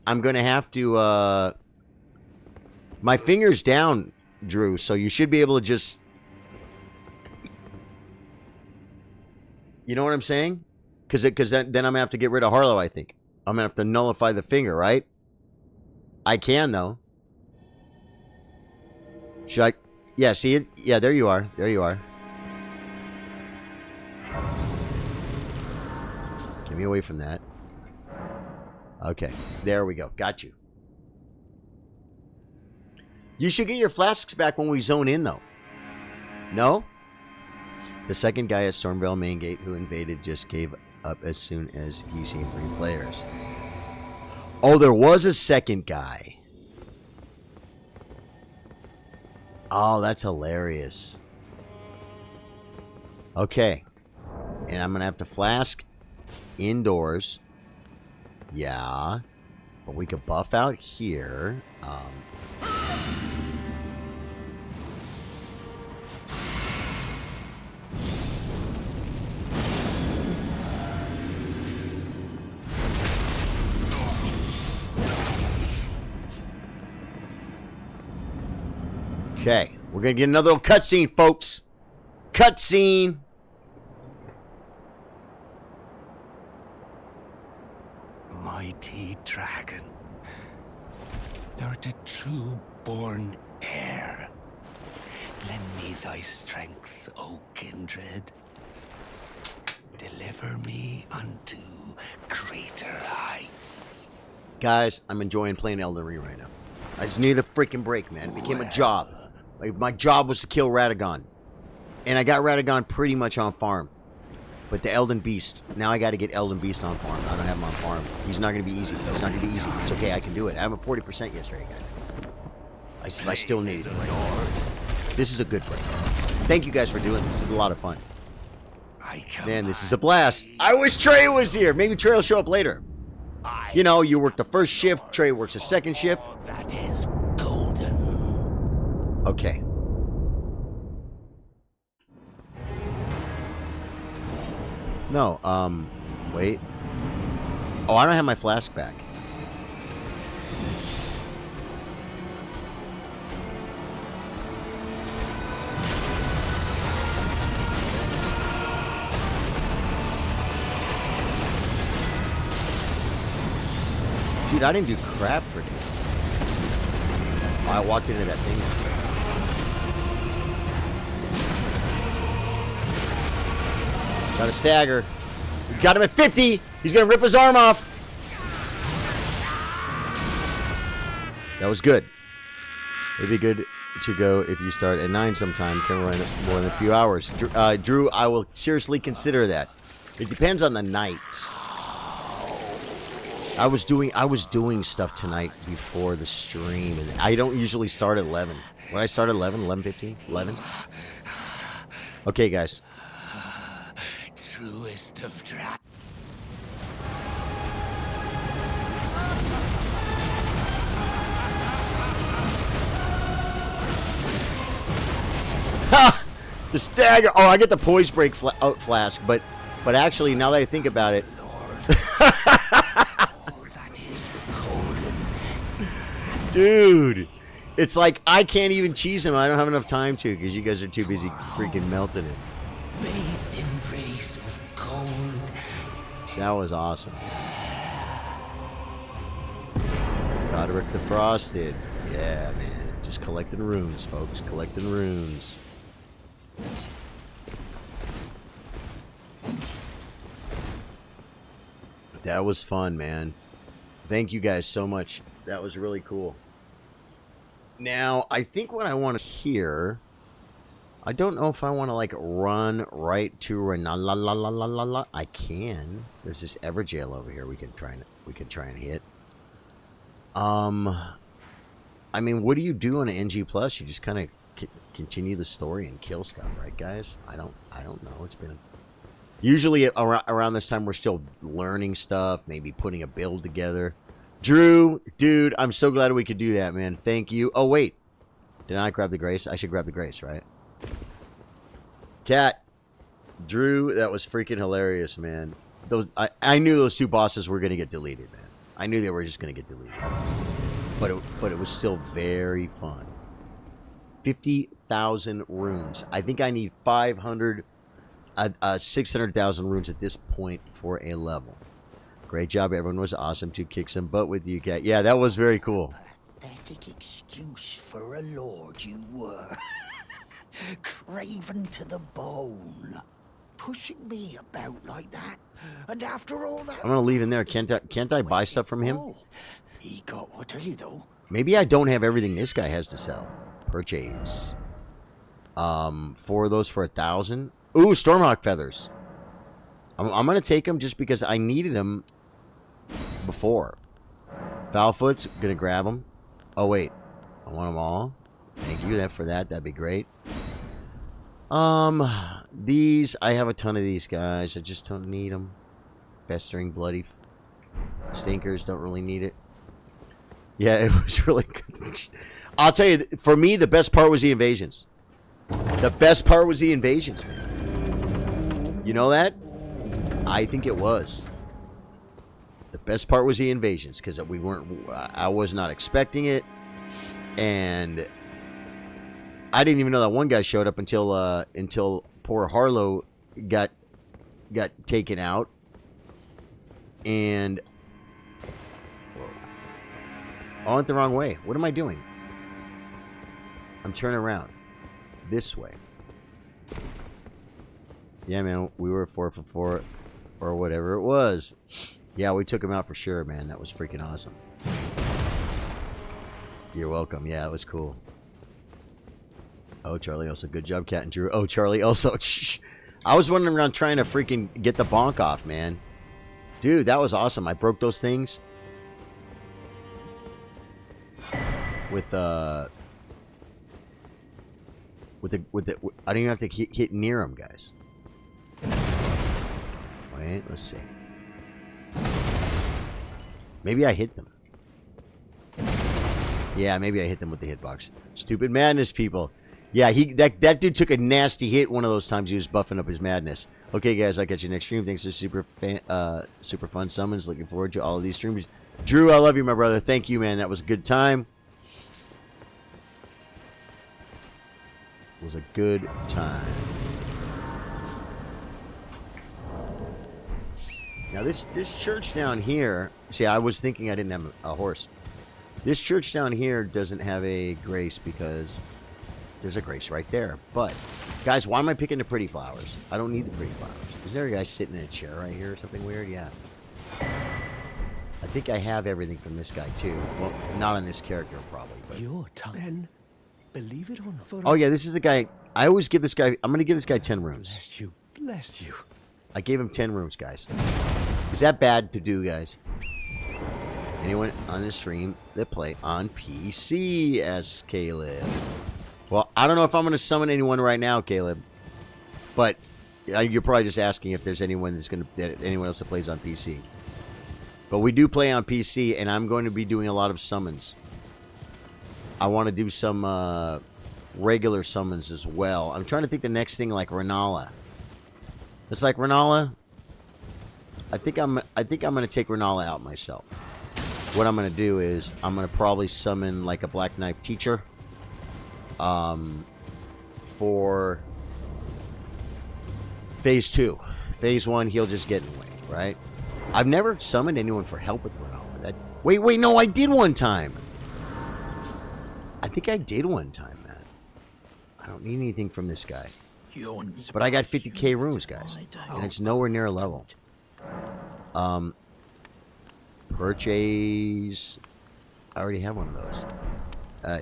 Speaker 1: I'm going to have to, my finger's down, Drew, so you should be able to just... You know what I'm saying? Because then I'm going to have to get rid of Harlow, I think. I'm going to have to nullify the finger, right? I can, though. Should I... Yeah, see it? Yeah, there you are. There you are. Get me away from that. Okay, there we go. Got you. You should get your flasks back when we zone in, though. No? The second guy at Stormvale main gate who invaded just gave up as soon as he seen 3 players. Oh, there was a second guy. Oh, that's hilarious. Okay. And I'm going to have to flask indoors. Yeah. But we could buff out here. Okay, we're going to get another little cutscene, folks. Cutscene.
Speaker 2: Mighty dragon, thou the true-born heir. Lend me thy strength, O kindred. Deliver me unto greater heights.
Speaker 1: Guys, I'm enjoying playing Elden Ring right now. I just need a freaking break, man. It became a job. Like, my job was to kill Radagon. And I got Radagon pretty much on farm. But the Elden Beast, now I got to get Elden Beast on farm. I don't have him on farm. He's not going to be easy. He's not going to be easy. It's okay, I can do it. I have a 40% yesterday, guys. I still need it. This is a good break. Thank you guys for doing this. This is a lot of fun. Man, this is a blast. I wish Trey was here. Maybe Trey will show up later. You know, you work the first shift, Trey works the second shift.
Speaker 2: That is golden.
Speaker 1: Okay. No, wait. Oh, I don't have my flask back. Dude, I didn't do crap for this. Oh, I walked into that thing. Got a stagger. We got him at 50. He's going to rip his arm off. That was good. It'd be good to go if you start at 9 sometime. Can run more than a few hours. Drew, I will seriously consider that. It depends on the night. I was doing stuff tonight before the stream, and I don't usually start at 11. When I start at 11, 11:15, 11. Okay, guys.
Speaker 2: Truest of dragons.
Speaker 1: Ha! The stagger. Oh, I get the poise break flask, but actually, now that I think about it. Dude, it's like I can't even cheese him. I don't have enough time to because you guys are too busy freaking melting it.
Speaker 2: Bathed in rays of gold.
Speaker 1: That was awesome. Godric the Frosted. Yeah, man. Just collecting runes, folks. Collecting runes. That was fun, man. Thank you guys so much That was really cool. Now, I think what I want to hear... I don't know if I want to, like, run right to Renala. I can. There's this Everjail over here we can try and hit. I mean, what do you do on an NG Plus? You just kind of continue the story and kill stuff, right, guys? I don't know. It's been... Usually around this time, we're still learning stuff, maybe putting a build together. Drew, dude, I'm so glad we could do that, man. Thank you. Oh, wait. Did I grab the Grace? I should grab the Grace, right? Cat. Drew, that was freaking hilarious, man. I knew those two bosses were going to get deleted, man. I knew they were just going to get deleted. But it was still very fun. 50,000 runes. I think I need 600,000 runes at this point for a level. Great job. Everyone was awesome to kick some butt with you, Cat. Yeah, that was very cool.
Speaker 2: Pathetic excuse for a lord you were. Craven to the bone. Pushing me about like that. And after all that...
Speaker 1: I'm going to leave in there. Can't I buy stuff from him?
Speaker 2: He got what tell you though.
Speaker 1: Maybe I don't have everything this guy has to sell. Purchase. 4 of those for 1,000. Ooh, Stormhawk feathers. I'm going to take them just because I needed them before. Foulfoot's going to grab them. Oh, wait. I want them all. Thank you for that. That'd be great. These, I have a ton of these guys. I just don't need them. Festering bloody stinkers, don't really need it. Yeah, it was really good. I'll tell you, for me, the best part was the invasions. The best part was the invasions, man. You know that? I think it was. The best part was the invasions, because I was not expecting it. And I didn't even know that one guy showed up until poor Harlow got taken out. And I went the wrong way. What am I doing? I'm turning around. This way. Yeah, man, we were 4 for 4 or whatever it was. Yeah, we took him out for sure, man. That was freaking awesome. You're welcome. Yeah, it was cool. Oh, Charlie also. Good job, Cat and Drew. Oh, Charlie also. I was wandering around trying to freaking get the bonk off, man. Dude, that was awesome. I broke those things with I don't even have to hit near them, guys. Wait, let's see. Maybe I hit them. Yeah, maybe I hit them with the hitbox. Stupid madness, people. Yeah, that dude took a nasty hit one of those times he was buffing up his madness. Okay, guys, I'll catch you next stream. Thanks for super fun summons. Looking forward to all of these streams. Drew, I love you, my brother. Thank you, man. That was a good time. It was a good time. Now, this church down here... See, I was thinking I didn't have a horse. This church down here doesn't have a grace because there's a grace right there. But, guys, why am I picking the pretty flowers? I don't need the pretty flowers. Is there a guy sitting in a chair right here or something weird? Yeah. I think I have everything from this guy, too. Well, not on this character, probably. But...
Speaker 2: Your tongue. Believe it or not.
Speaker 1: Oh, yeah, this is the guy. I always give this guy... I'm going to give this guy 10 rooms.
Speaker 2: Bless you. Bless you.
Speaker 1: I gave him 10 rooms, guys. Is that bad to do, guys? Anyone on this stream that play on PC as Caleb? Well, I don't know if I'm going to summon anyone right now, Caleb. But you're probably just asking if there's anyone anyone else that plays on PC. But we do play on PC, and I'm going to be doing a lot of summons. I want to do some regular summons as well. I'm trying to think the next thing like Renala. It's like Renala. I think I'm going to take Renala out myself. What I'm going to do is I'm going to probably summon like a Black Knife Teacher. For Phase 2. Phase 1, he'll just get in the way, right? I've never summoned anyone for help with Renala. Wait, no, I did one time. I think I did one time, man. I don't need anything from this guy. But I got 50k rooms, guys. And it's nowhere near a level. Purchase. I already have one of those.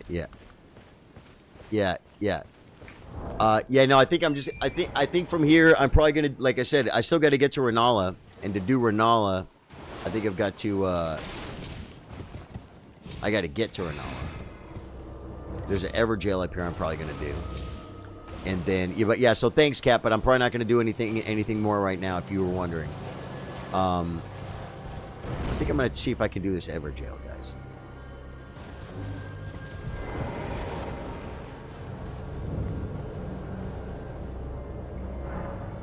Speaker 1: Yeah. Yeah, yeah. Yeah, no, I think I'm just... I think from here, I'm probably going to... Like I said, I still got to get to Renala. And to do Renala, I think I've got to... I got to get to Renala. There's an Everjail up here I'm probably going to do. And then... Yeah, but yeah, so thanks, Kat, but I'm probably not going to do anything more right now, if you were wondering. I think I'm going to see if I can do this Everjail, guys.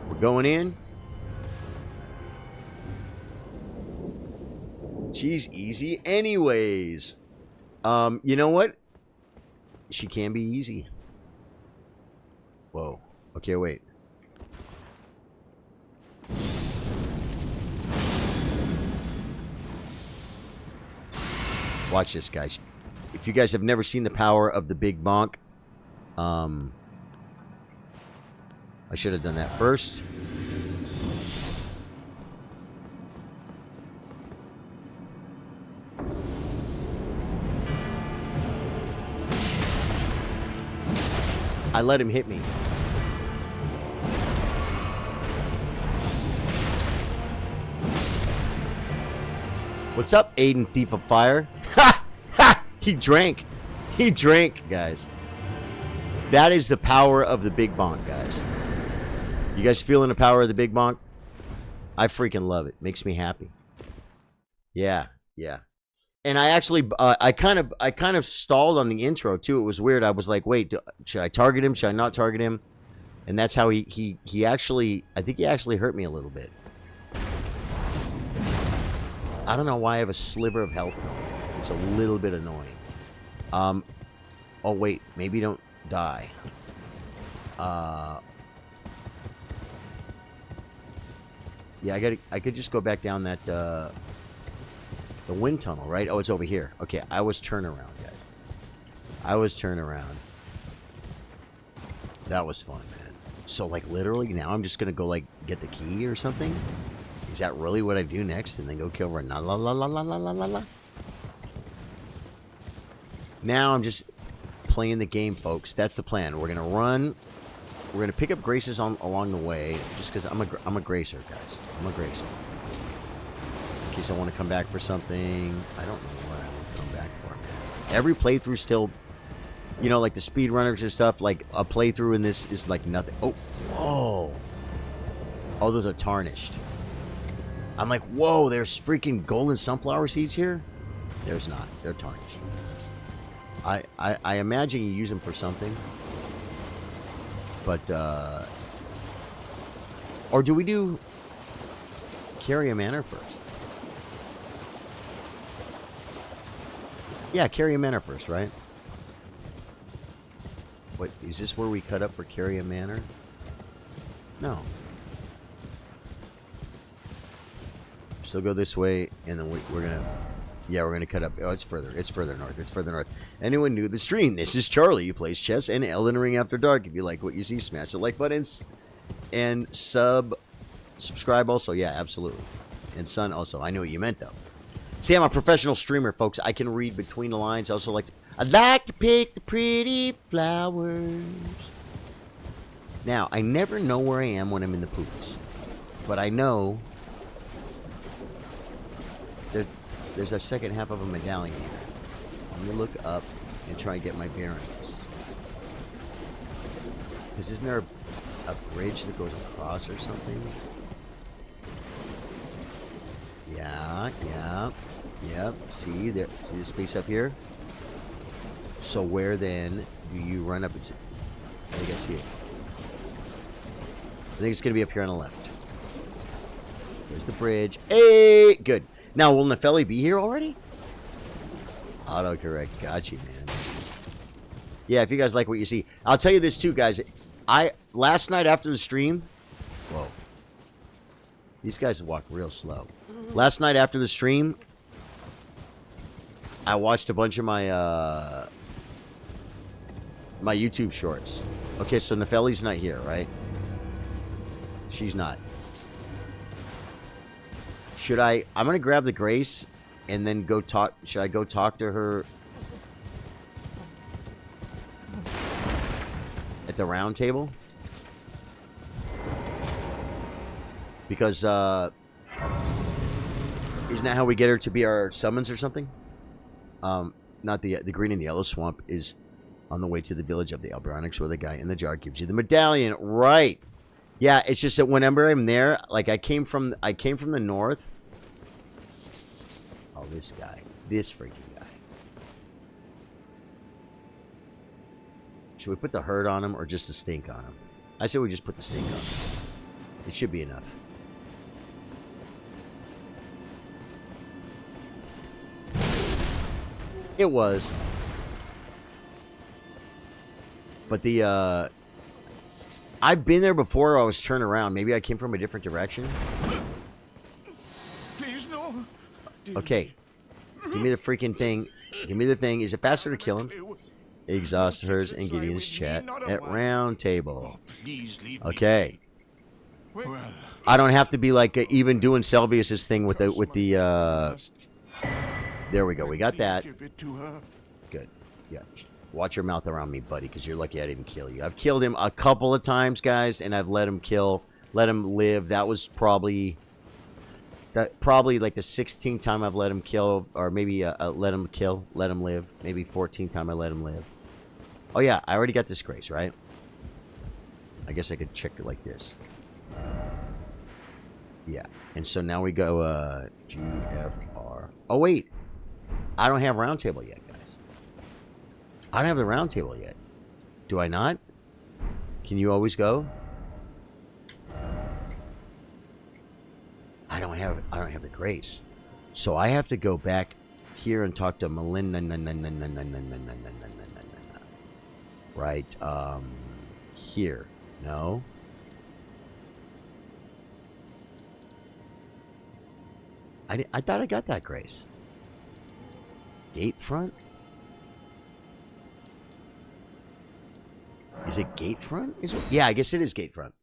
Speaker 1: We're going in. She's easy anyways. You know what? She can be easy. Whoa. Okay, wait. Watch this, guys. If you guys have never seen the power of the big bonk, I should have done that first. I let him hit me. What's up, Aiden, Thief of Fire? Ha! Ha! He drank. He drank, guys. That is the power of the big bonk, guys. You guys feeling the power of the big bonk? I freaking love it. Makes me happy. Yeah, yeah. And I actually, I kind of stalled on the intro too. It was weird. I was like, wait, should I target him? Should I not target him? And that's how he actually, I think he actually hurt me a little bit. I don't know why I have a sliver of health. It's a little bit annoying. Oh wait, maybe don't die. Yeah, I could just go back down that the wind tunnel, right? Oh, it's over here. Okay, I was turning around, guys. I was turning around. That was fun, man. So like literally now I'm just gonna go like get the key or something. Is that really what I do next? And then go kill Renala? La la la la la la la la. Now I'm just playing the game, folks. That's the plan. We're gonna run. We're gonna pick up graces along the way, just because I'm a gracer, guys. I'm a gracer. In case I want to come back for something. I don't know what I would come back for, man. Every playthrough still, you know, like the speedrunners and stuff. Like a playthrough in this is like nothing. Oh, whoa. Oh, those are tarnished. I'm like, whoa, there's freaking golden sunflower seeds here? There's not. They're tarnished. I imagine you use them for something. But, or do we do Carrier Manor first? Yeah, Carrier Manor first, right? What, is this where we cut up for Carrier Manor? No. So go this way, and then we're gonna, yeah, we're gonna cut up. Oh, it's further north. It's further north. Anyone new to the stream? This is Charlie, who plays chess and Elden Ring After Dark. If you like what you see, smash the like buttons and subscribe also. Yeah, absolutely. And son also. I know what you meant though. See, I'm a professional streamer, folks. I can read between the lines. I also I like to pick the pretty flowers. Now, I never know where I am when I'm in the poops, but I know there's a second half of a medallion here. I'm gonna look up and try and get my bearings. Because isn't there a bridge that goes across or something? Yeah, yep. See there? See the space up here? So where then do you run up? I think I see it. I think it's gonna be up here on the left. There's the bridge. Hey, good. Now, will Nepheli be here already? Autocorrect. Got you, man. Yeah, if you guys like what you see. I'll tell you this, too, guys. Last night after the stream... Whoa. These guys walk real slow. Last night after the stream, I watched a bunch of my my YouTube shorts. Okay, so Nepheli's not here, right? She's not. Should I'm going to grab the Grace and then go talk. Should I go talk to her at the round table? Because isn't that how we get her to be our summons or something? Not the green and yellow swamp is on the way to the village of the Albronics, where the guy in the jar gives you the medallion. Right. Yeah, it's just that whenever I'm there, like I came from the north. Oh, this guy. This freaking guy. Should we put the hurt on him or just the stink on him? I say we just put the stink on him. It should be enough. It was. But the, I've been there before. I was turned around. Maybe I came from a different direction.
Speaker 2: Please, no.
Speaker 1: Okay. Give me the freaking thing. Give me the thing. Is it faster to kill him? Exhaust hers and Gideon's chat at round table. Okay. I don't have to be like even doing Selvius's thing with the there we go. We got that. Good. Yeah. Watch your mouth around me, buddy, because you're lucky I didn't kill you. I've killed him a couple of times, guys, and I've let him live. That was probably like the 16th time I've let him kill, or maybe let him live. Maybe 14th time I let him live. Oh yeah, I already got disgrace, right? I guess I could check it like this. Yeah, and so now we go GFR. Oh wait, I don't have round table yet, guys. I don't have the round table yet. Do I not? Can you always go? I don't have the grace. So I have to go back here and talk to Melinda. Right, here. No. I thought I got that grace. Gate front? Is it gate front? Yeah, I guess it is gate front.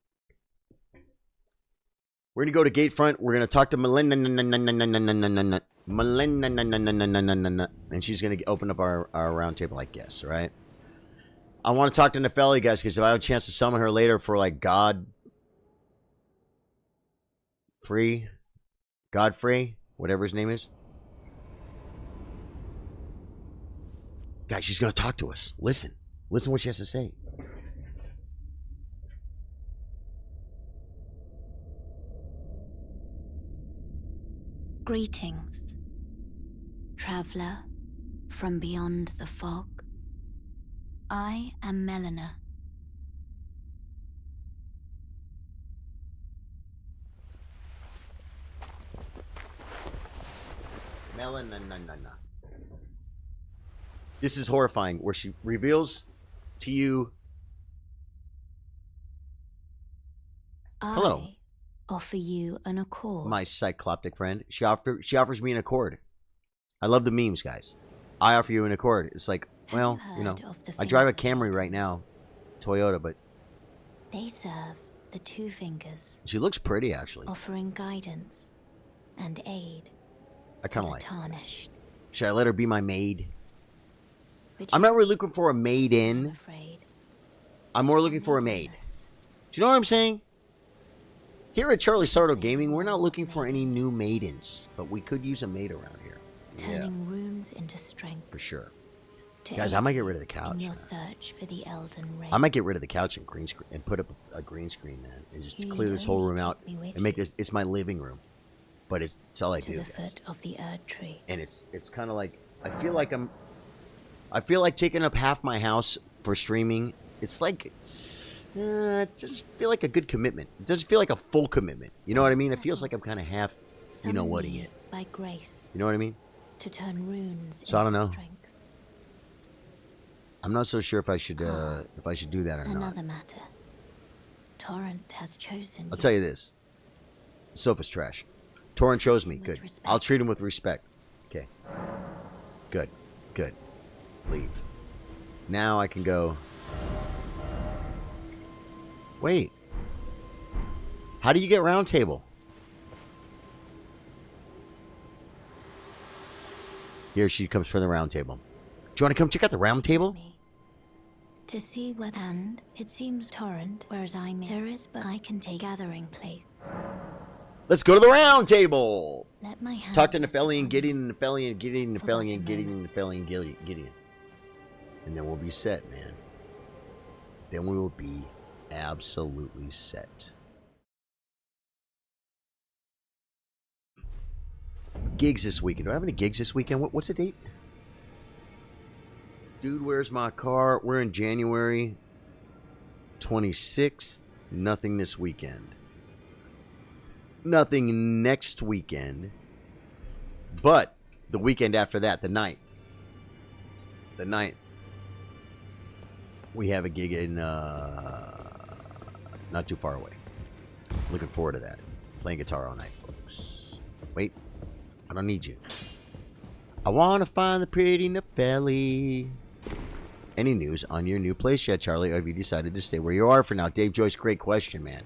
Speaker 1: We're going to go to gate front. We're going to talk to Melinda. And she's going to open up our round table, I guess, right? I want to talk to Nefeli, guys, because if I have a chance to summon her later for, like, Godfrey, whatever his name is. Guys, she's going to talk to us. Listen what she has to say.
Speaker 5: Greetings, traveler from beyond the fog. I am Melina.
Speaker 1: Melina. This is horrifying, where she reveals to you. Hello.
Speaker 5: I offer you an accord.
Speaker 1: My cycloptic friend. She offers me an accord. I love the memes, guys. I offer you an accord. It's like, well, you know, I drive a Camry right now, Toyota, but
Speaker 5: they serve the two fingers.
Speaker 1: She looks pretty, actually.
Speaker 5: Offering guidance and aid.
Speaker 1: I kind of like.
Speaker 5: Tarnished.
Speaker 1: Should I let her be my maid? I'm not really looking for a maiden. I'm more looking for a maid. Do you know what I'm saying? Here at Charlie Sardo Gaming, we're not looking for any new maidens, but we could use a maid around here.
Speaker 5: Turning runes into strength.
Speaker 1: For sure. Guys, I might get rid of the couch.
Speaker 5: In your search for the Elden ring.
Speaker 1: I might get rid of the couch and green screen and put up a green screen, man, and just clear this whole room out and make this. It's my living room, but it's all I do.
Speaker 5: To the foot of the Erd tree.
Speaker 1: And it's kind of like I feel like taking up half my house for streaming. It's like it doesn't feel like a good commitment. It doesn't feel like a full commitment. You know what I mean? It feels like I'm kind of half, you know whating it.
Speaker 5: By grace.
Speaker 1: You know what I mean?
Speaker 5: To turn runes
Speaker 1: so I don't know.
Speaker 5: Strength.
Speaker 1: I'm not so sure if I should do that or not.
Speaker 5: Another matter. Torrent has chosen.
Speaker 1: I'll tell you this. Sofa's trash. Torrent chose me. Good. I'll treat him with respect. Okay. Good. Leave. Now I can go. Wait. How do you get round table? Here she comes for the round table. Do you want to come check out the round table?
Speaker 5: To see what, and it seems torrent, whereas there is, but I can take gathering place.
Speaker 1: Let's go to the round table.
Speaker 5: Let my hand
Speaker 1: Talk to Nephelian, Gideon, Nephelian, Gideon, Nephelian, Gideon, Nephelian, Gideon. And then we'll be set, man. Then we will be absolutely set. Gigs this weekend. Do I have any gigs this weekend? What's the date? Dude, where's my car? We're in January 26th. Nothing this weekend. Nothing next weekend. But the weekend after that, the 9th. The 9th. We have a gig in not too far away. Looking forward to that. Playing guitar all night, folks. Wait. I don't need you. I want to find the pretty Nepheli. Any news on your new place yet, Charlie? Or have you decided to stay where you are for now? Dave Joyce, great question, man.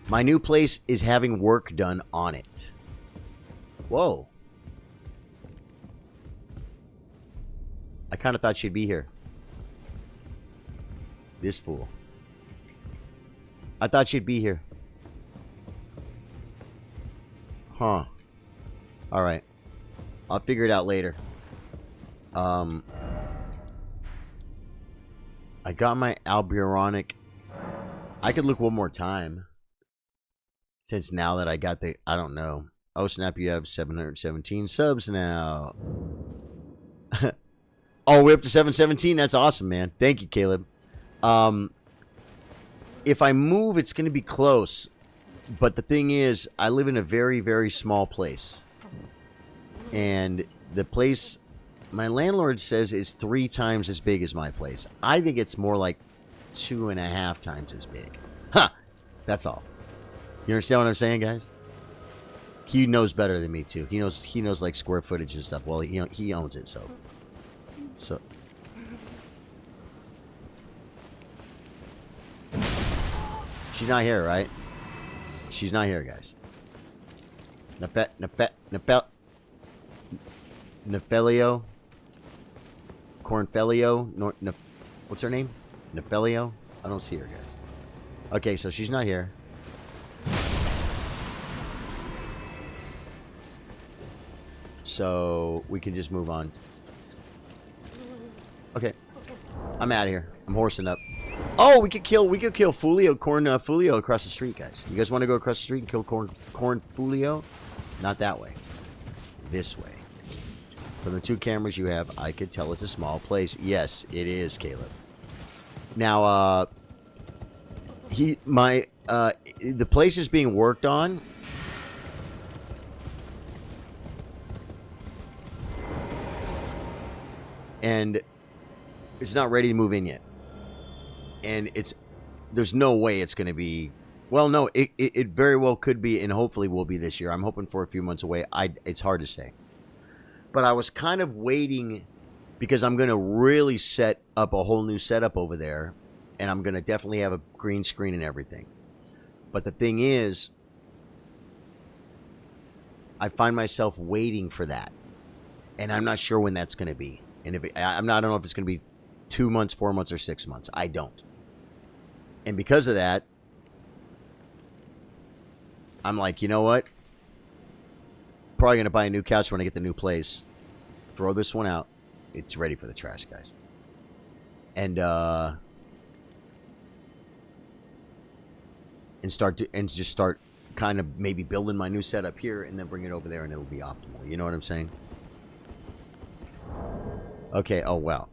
Speaker 1: My new place is having work done on it. Whoa. I kind of thought she'd be here. This fool. I thought she'd be here. Huh. Alright. I'll figure it out later. I got my Alberonic. I could look one more time. Since now that I got the... I don't know. Oh, snap, you have 717 subs now. Oh, we're up to 717. That's awesome, man. Thank you, Caleb. If I move, it's going to be close. But the thing is, I live in a very, very small place. And the place my landlord says is 3 times as big as my place. I think it's more like 2.5 times as big. Huh. That's all. You understand what I'm saying, guys? He knows better than me, too. He knows like square footage and stuff. Well, he owns it, so... She's not here, right? She's not here, guys. Nephelio? Cornfelio? What's her name? Nephelio? I don't see her, guys. Okay, so she's not here. So we can just move on. Okay. I'm out of here. I'm horsing up. Oh, we could kill Fulio, Corn Fulio across the street, guys. You guys want to go across the street and kill Corn Fulio? Not that way. This way. From the 2 cameras you have, I could tell it's a small place. Yes, it is, Caleb. Now, the place is being worked on. And it's not ready to move in yet. And there's no way it's going to be, well, no, it very well could be, and hopefully will be this year. I'm hoping for a few months away. It's hard to say. But I was kind of waiting because I'm going to really set up a whole new setup over there. And I'm going to definitely have a green screen and everything. But the thing is, I find myself waiting for that. And I'm not sure when that's going to be. And I don't know if it's going to be 2 months, 4 months, or 6 months. I don't. And because of that, I'm like, you know what? Probably going to buy a new couch when I get the new place. Throw this one out. It's ready for the trash, guys. And just start kind of maybe building my new setup here and then bring it over there and it'll be optimal. You know what I'm saying? Okay, oh wow.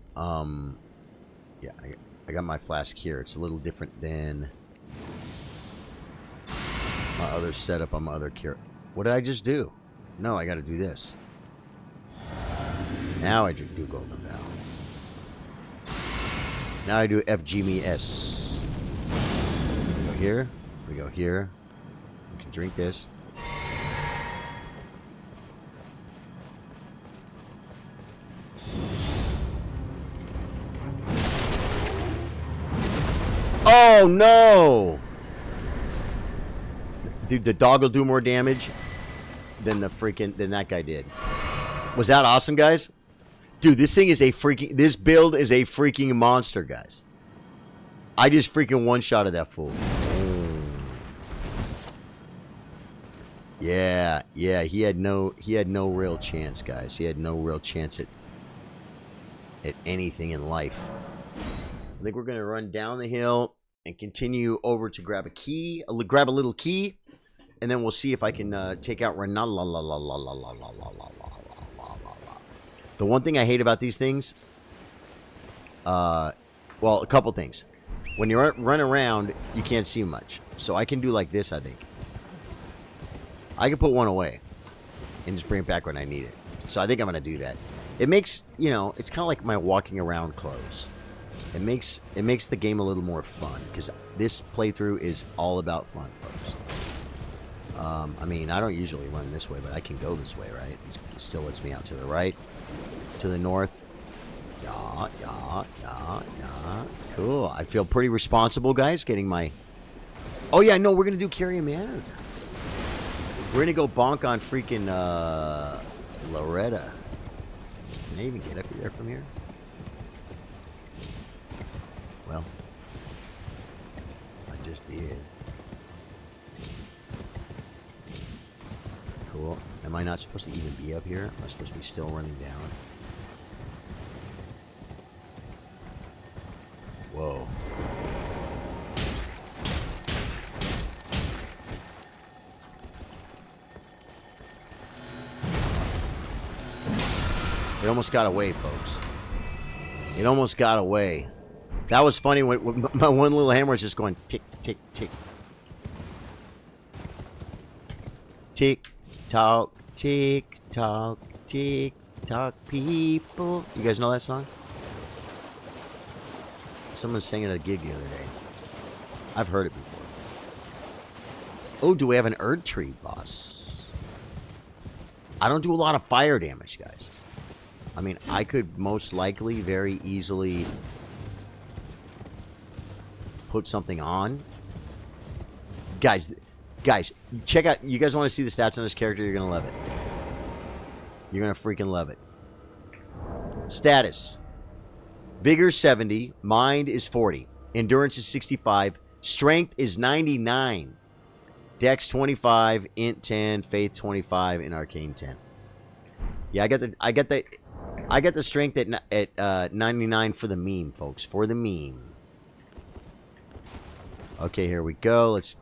Speaker 1: Yeah, I got my flask here. It's a little different than my other setup on my other gear. What did I just do? No, I got to do this. Now I do Golden Vow. Now I do FGME-S. We go here. We go here. We can drink this. Oh no! Dude, the dog will do more damage than that guy did. Was that awesome, guys? Dude, this thing is a freaking... This build is a freaking monster, guys. I just freaking one-shotted that fool. Yeah, he had no real chance, guys. He had no real chance at anything in life. I think we're going to run down the hill and continue over to grab a key, grab a little key, and then we'll see if I can take out Renala. The one thing I hate about these things, well, a couple things. When you run around, you can't see much. So I can do like this, I think. I can put one away and just bring it back when I need it. So I think I'm going to do that. It makes, you know, it's kind of like my walking around clothes. It makes the game a little more fun because this playthrough is all about fun, folks. I mean, I don't usually run this way, but I can go this way, right? It still lets me out to the right, to the north. Yeah. Cool. I feel pretty responsible, guys, getting my... Oh, yeah, no, we're going to do Carrion Manor, guys. We're going to go bonk on freaking Loretta. Can I even get up there from here? Well, I just did. Cool. Am I not supposed to even be up here? Am I supposed to be still running down? Whoa. It almost got away, folks. It almost got away. That was funny when my one little hammer was just going tick, tick, tick. Tick, tock, tick, tock, tick, tock, people. You guys know that song? Someone sang it at a gig the other day. I've heard it before. Oh, do we have an Erdtree boss? I don't do a lot of fire damage, guys. I mean, I could most likely very easily put something on. Guys, check out. You guys want to see the stats on this character? You're going to love it. You're going to freaking love it. Status. Vigor 70. Mind is 40. Endurance is 65. Strength is 99. Dex 25. Int 10. Faith 25. And Arcane 10. Yeah, I got the strength at 99 for the meme, folks. For the meme. Okay, here we go. Let's...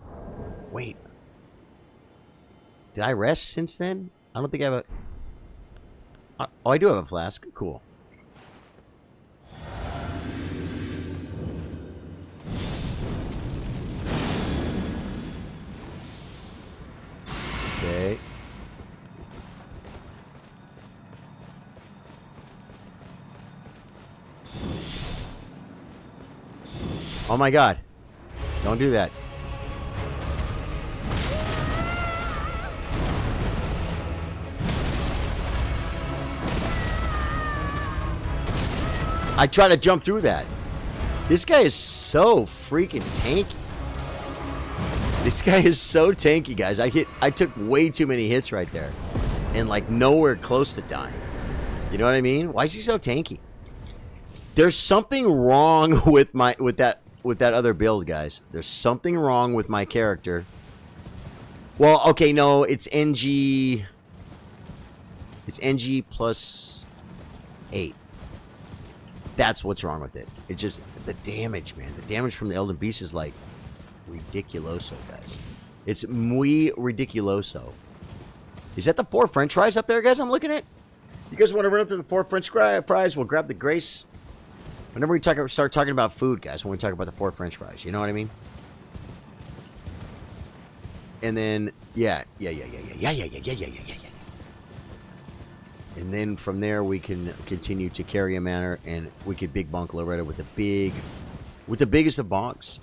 Speaker 1: Wait. Did I rest since then? I don't think I have a... Oh, I do have a flask. Cool. Okay. Oh my god. Don't do that. I try to jump through that. This guy is so freaking tanky. This guy is so tanky, guys. I took way too many hits right there. And like nowhere close to dying. You know what I mean? Why is he so tanky? There's something wrong with that other build, guys. There's something wrong with my character. Well, okay, no, it's NG. It's NG plus 8. That's what's wrong with it. It just the damage, man. The damage from the Elden Beast is like ridiculoso, guys. It's muy ridiculoso. Is that the 4 French fries up there, guys? I'm looking at. You guys want to run up to the 4 French fries? We'll grab the Grace. Whenever we start talking about food, guys, when we talk about the 4 French fries, you know what I mean? And then, yeah. And then from there, we can continue to Carrion Manor, and we could big bonk Loretta with the biggest of bonks.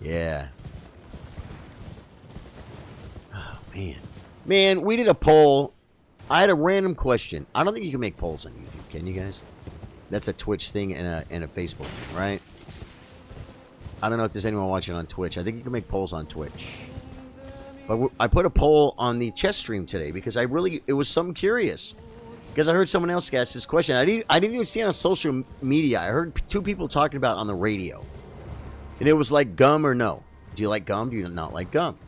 Speaker 1: Yeah. Oh, man. Man, we did a poll. I had a random question. I don't think you can make polls on YouTube, can you guys? That's a Twitch thing and a Facebook thing, right? I don't know if there's anyone watching on Twitch. I think you can make polls on Twitch. But I put a poll on the chess stream today because it was something curious. Because I heard someone else ask this question. I didn't even see it on social media. I heard 2 people talking about it on the radio. And it was like gum or no. Do you like gum? Do you not like gum?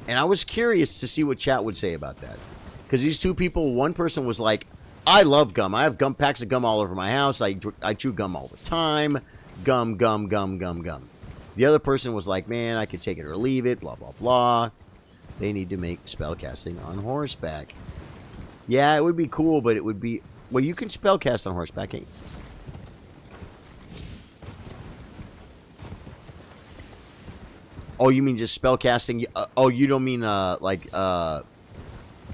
Speaker 1: And I was curious to see what chat would say about that. Because these 2 people, one person was like, I love gum. I have gum packs of gum all over my house. I chew gum all the time. Gum, gum, gum, gum, gum. The other person was like, man, I could take it or leave it, blah, blah, blah. They need to make spellcasting on horseback. Yeah, it would be cool, but it would be... Well, you can spellcast on horseback, can't you? Oh, you mean just spellcasting? Oh, you don't mean,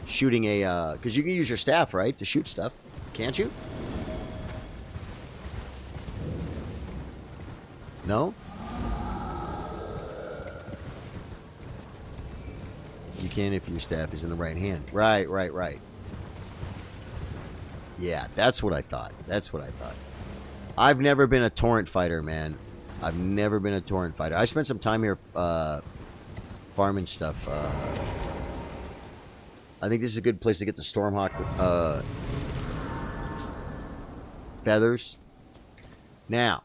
Speaker 1: shooting a... Because you can use your staff, right, to shoot stuff. Can't you? No? You can if your staff is in the right hand. Right. Yeah, that's what I thought. I've never been a torrent fighter, man. I've never been a torrent fighter. I spent some time here farming stuff. I think this is a good place to get the Stormhawk feathers. Now,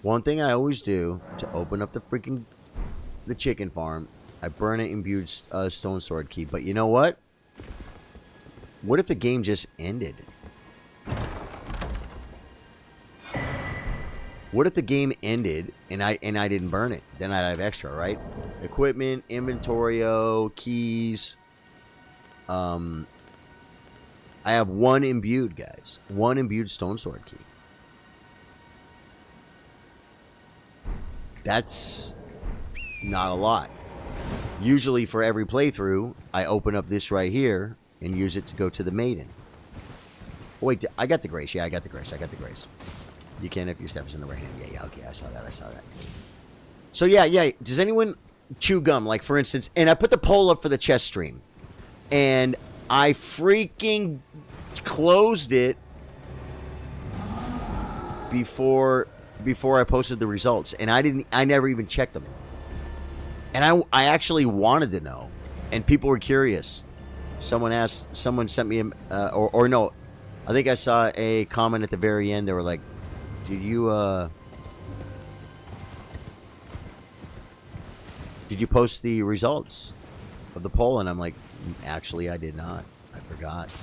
Speaker 1: one thing I always do to open up the chicken farm, I burn an imbued stone sword key. But you know what? What if the game just ended? What if the game ended and I didn't burn it? Then I'd have extra, right? Equipment, inventorio, keys. I have 1 imbued, guys. 1 imbued stone sword key. That's not a lot. Usually for every playthrough, I open up this right here and use it to go to the maiden. Oh, wait, I got the grace. Yeah, I got the grace. You can if your step is in the right hand. Yeah, okay, I saw that. So, yeah. Does anyone chew gum? Like, for instance, and I put the poll up for the chess stream. And I freaking closed it before I posted the results. And I never even checked them. And I actually wanted to know. And people were curious. Someone sent me or no, I think I saw a comment at the very end. They were like, did you post the results of the poll? And I'm like, actually, I did not. I forgot.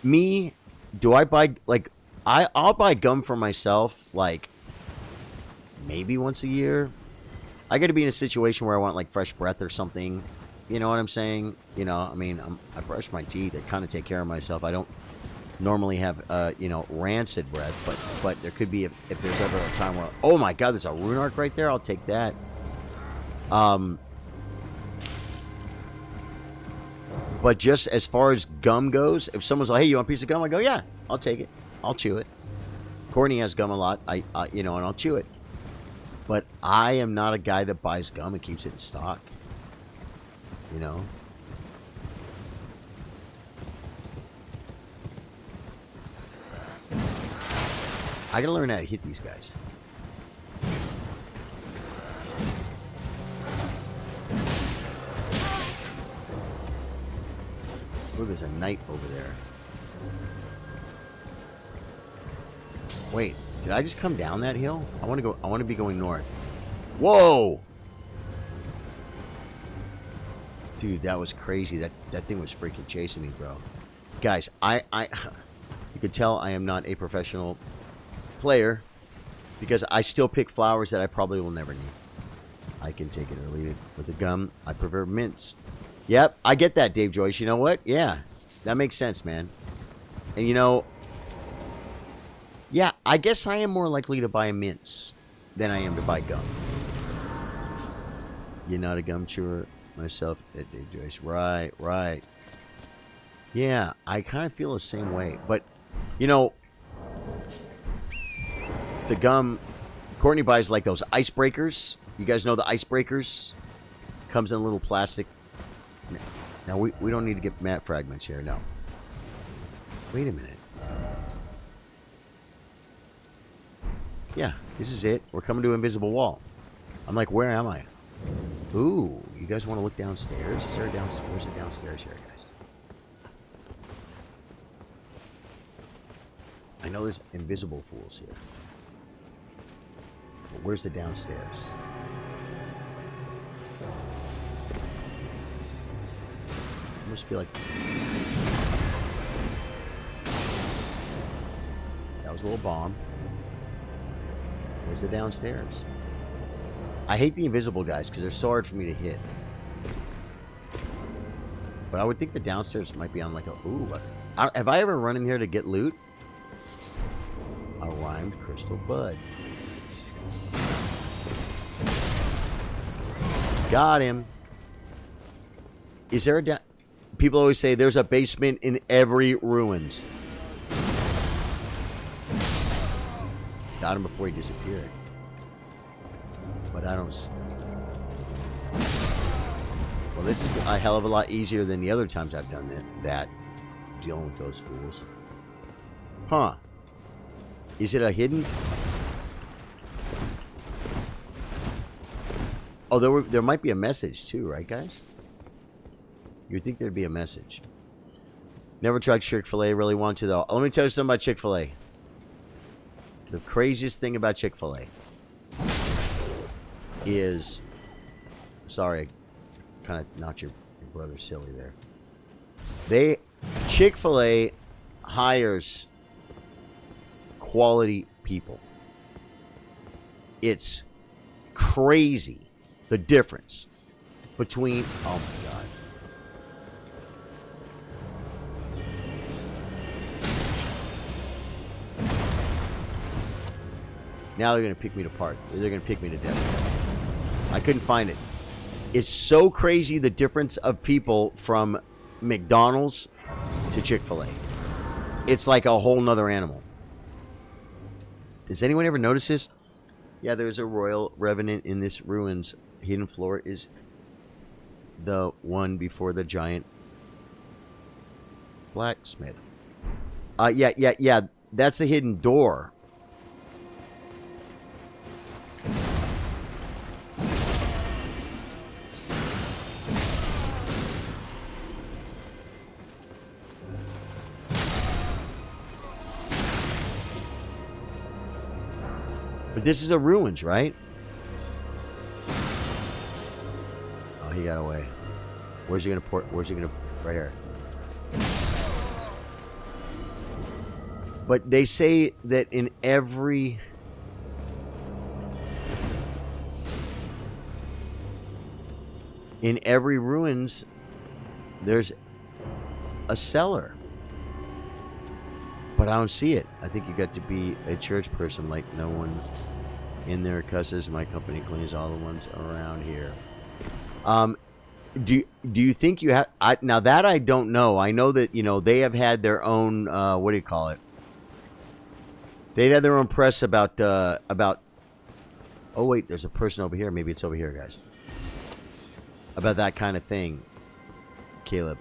Speaker 1: Me, do I buy, like, I'll buy gum for myself, like, maybe once a year. I got to be in a situation where I want, like, fresh breath or something. You know what I'm saying? You know, I mean, I brush my teeth. I kind of take care of myself. I don't normally have, rancid breath, but there could be if there's ever a time where, oh my God, there's a rune arc right there. I'll take that. But just as far as gum goes, if someone's like, hey, you want a piece of gum? I go, yeah, I'll take it. I'll chew it. Courtney has gum a lot. And I'll chew it. But I am not a guy that buys gum and keeps it in stock. You know? I gotta learn how to hit these guys. Oh, there's a knight over there. Wait, did I just come down that hill? I want to be going north. Whoa! Dude, that was crazy. That thing was freaking chasing me, bro. Guys, you could tell I am not a professional player because I still pick flowers that I probably will never need. I can take it or leave it. With the gum, I prefer mints. Yep, I get that, Dave Joyce. You know what? Yeah, that makes sense, man. And you know, yeah, I guess I am more likely to buy mints than I am to buy gum. You're not a gum chewer myself, Dave Joyce. Right. Yeah, I kind of feel the same way. But, you know, the gum, Courtney buys like those icebreakers. You guys know the icebreakers? Comes in a little plastic. Now, we don't need to get mat fragments here, no. Wait a minute. Yeah, this is it. We're coming to Invisible Wall. I'm like, where am I? Ooh, you guys want to look downstairs? Is there a downstairs? Where's the downstairs here, guys? know there's invisible fools here. But where's the downstairs? I almost feel like that was a little bomb. Where's the downstairs? I hate the invisible guys because they're so hard for me to hit. But I would think the downstairs might be on like a... Ooh, have I ever run in here to get loot? A rhymed crystal bud. Got him. Is there a... People always say there's a basement in every ruins. Got him before he disappeared. But I don't... Well, this is a hell of a lot easier than the other times I've done that dealing with those fools. Huh. Is it a hidden... Oh, there might be a message too, right, guys? You'd think there'd be a message. Never tried Chick-fil-A, really want to, though. Let me tell you something about Chick-fil-A. The craziest thing about Chick-fil-A is... Sorry, kind of knocked your brother silly there. Chick-fil-A hires quality people. It's crazy the difference between... Oh my god. Now they're going to pick me apart. They're going to pick me to death. I couldn't find it. It's so crazy the difference of people from McDonald's to Chick-fil-A. It's like a whole nother animal. Does anyone ever notice this? Yeah, there's a royal revenant in this ruins. Hidden floor is the one before the giant blacksmith. Yeah. That's the hidden door. But this is a ruins, right? Oh, he got away. Where's he gonna port? Where's he gonna... Right here. But they say that in every... In every ruins, there's a cellar. But I don't see it. I think you got to be a church person, like no one in there cusses. My company cleans all the ones around here. Do you think you have... now that I don't know. I know that, you know, they have had their own... what do you call it? They've had their own press about... Oh, wait. There's a person over here. Maybe it's over here, guys. About that kind of thing. Caleb.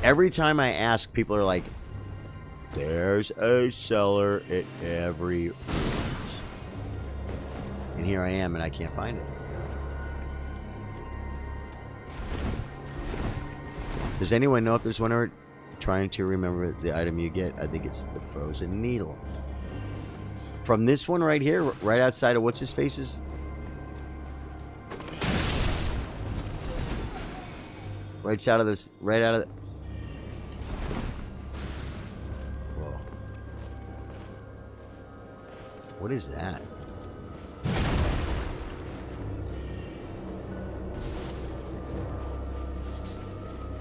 Speaker 1: Every time I ask, people are like, there's a cellar at every ruins. And here I am, and I can't find it. Does anyone know if there's one? Or trying to remember the item you get? I think it's the frozen needle. From this one right here, right outside of what's his face's. Right out of this. Right out of the. Whoa. What is that?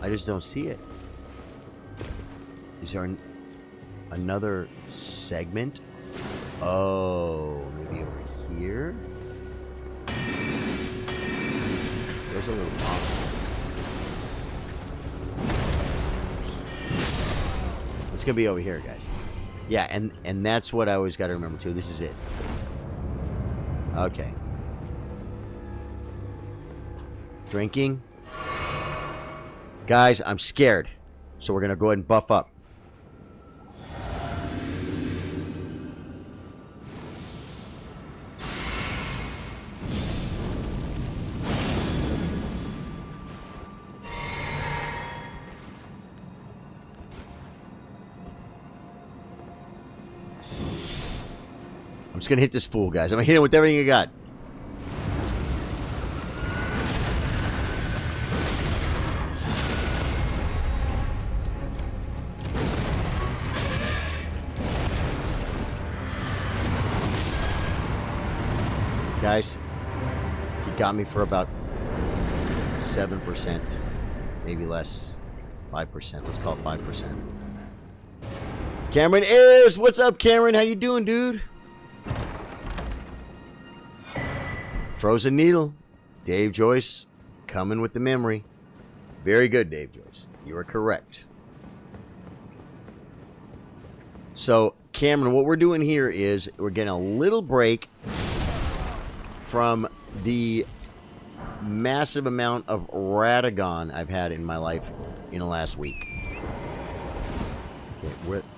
Speaker 1: I just don't see it. Is there another segment? Oh, maybe over here? There's a little bomb. It's gonna be over here, guys. Yeah, and that's what I always got to remember too. This is it. Okay. Drinking. Guys, I'm scared. So we're going to go ahead and buff up. gonna hit this fool, guys. I'm gonna hit him with everything I got. Guys, he got me for about 7%, maybe less, 5%. Let's call it 5%. Cameron Ayers, what's up, Cameron? How you doing, dude? Frozen Needle, Dave Joyce, coming with the memory. Very good, Dave Joyce. You are correct. So, Cameron, what we're doing here is we're getting a little break from the massive amount of Radagon I've had in my life in the last week. Okay,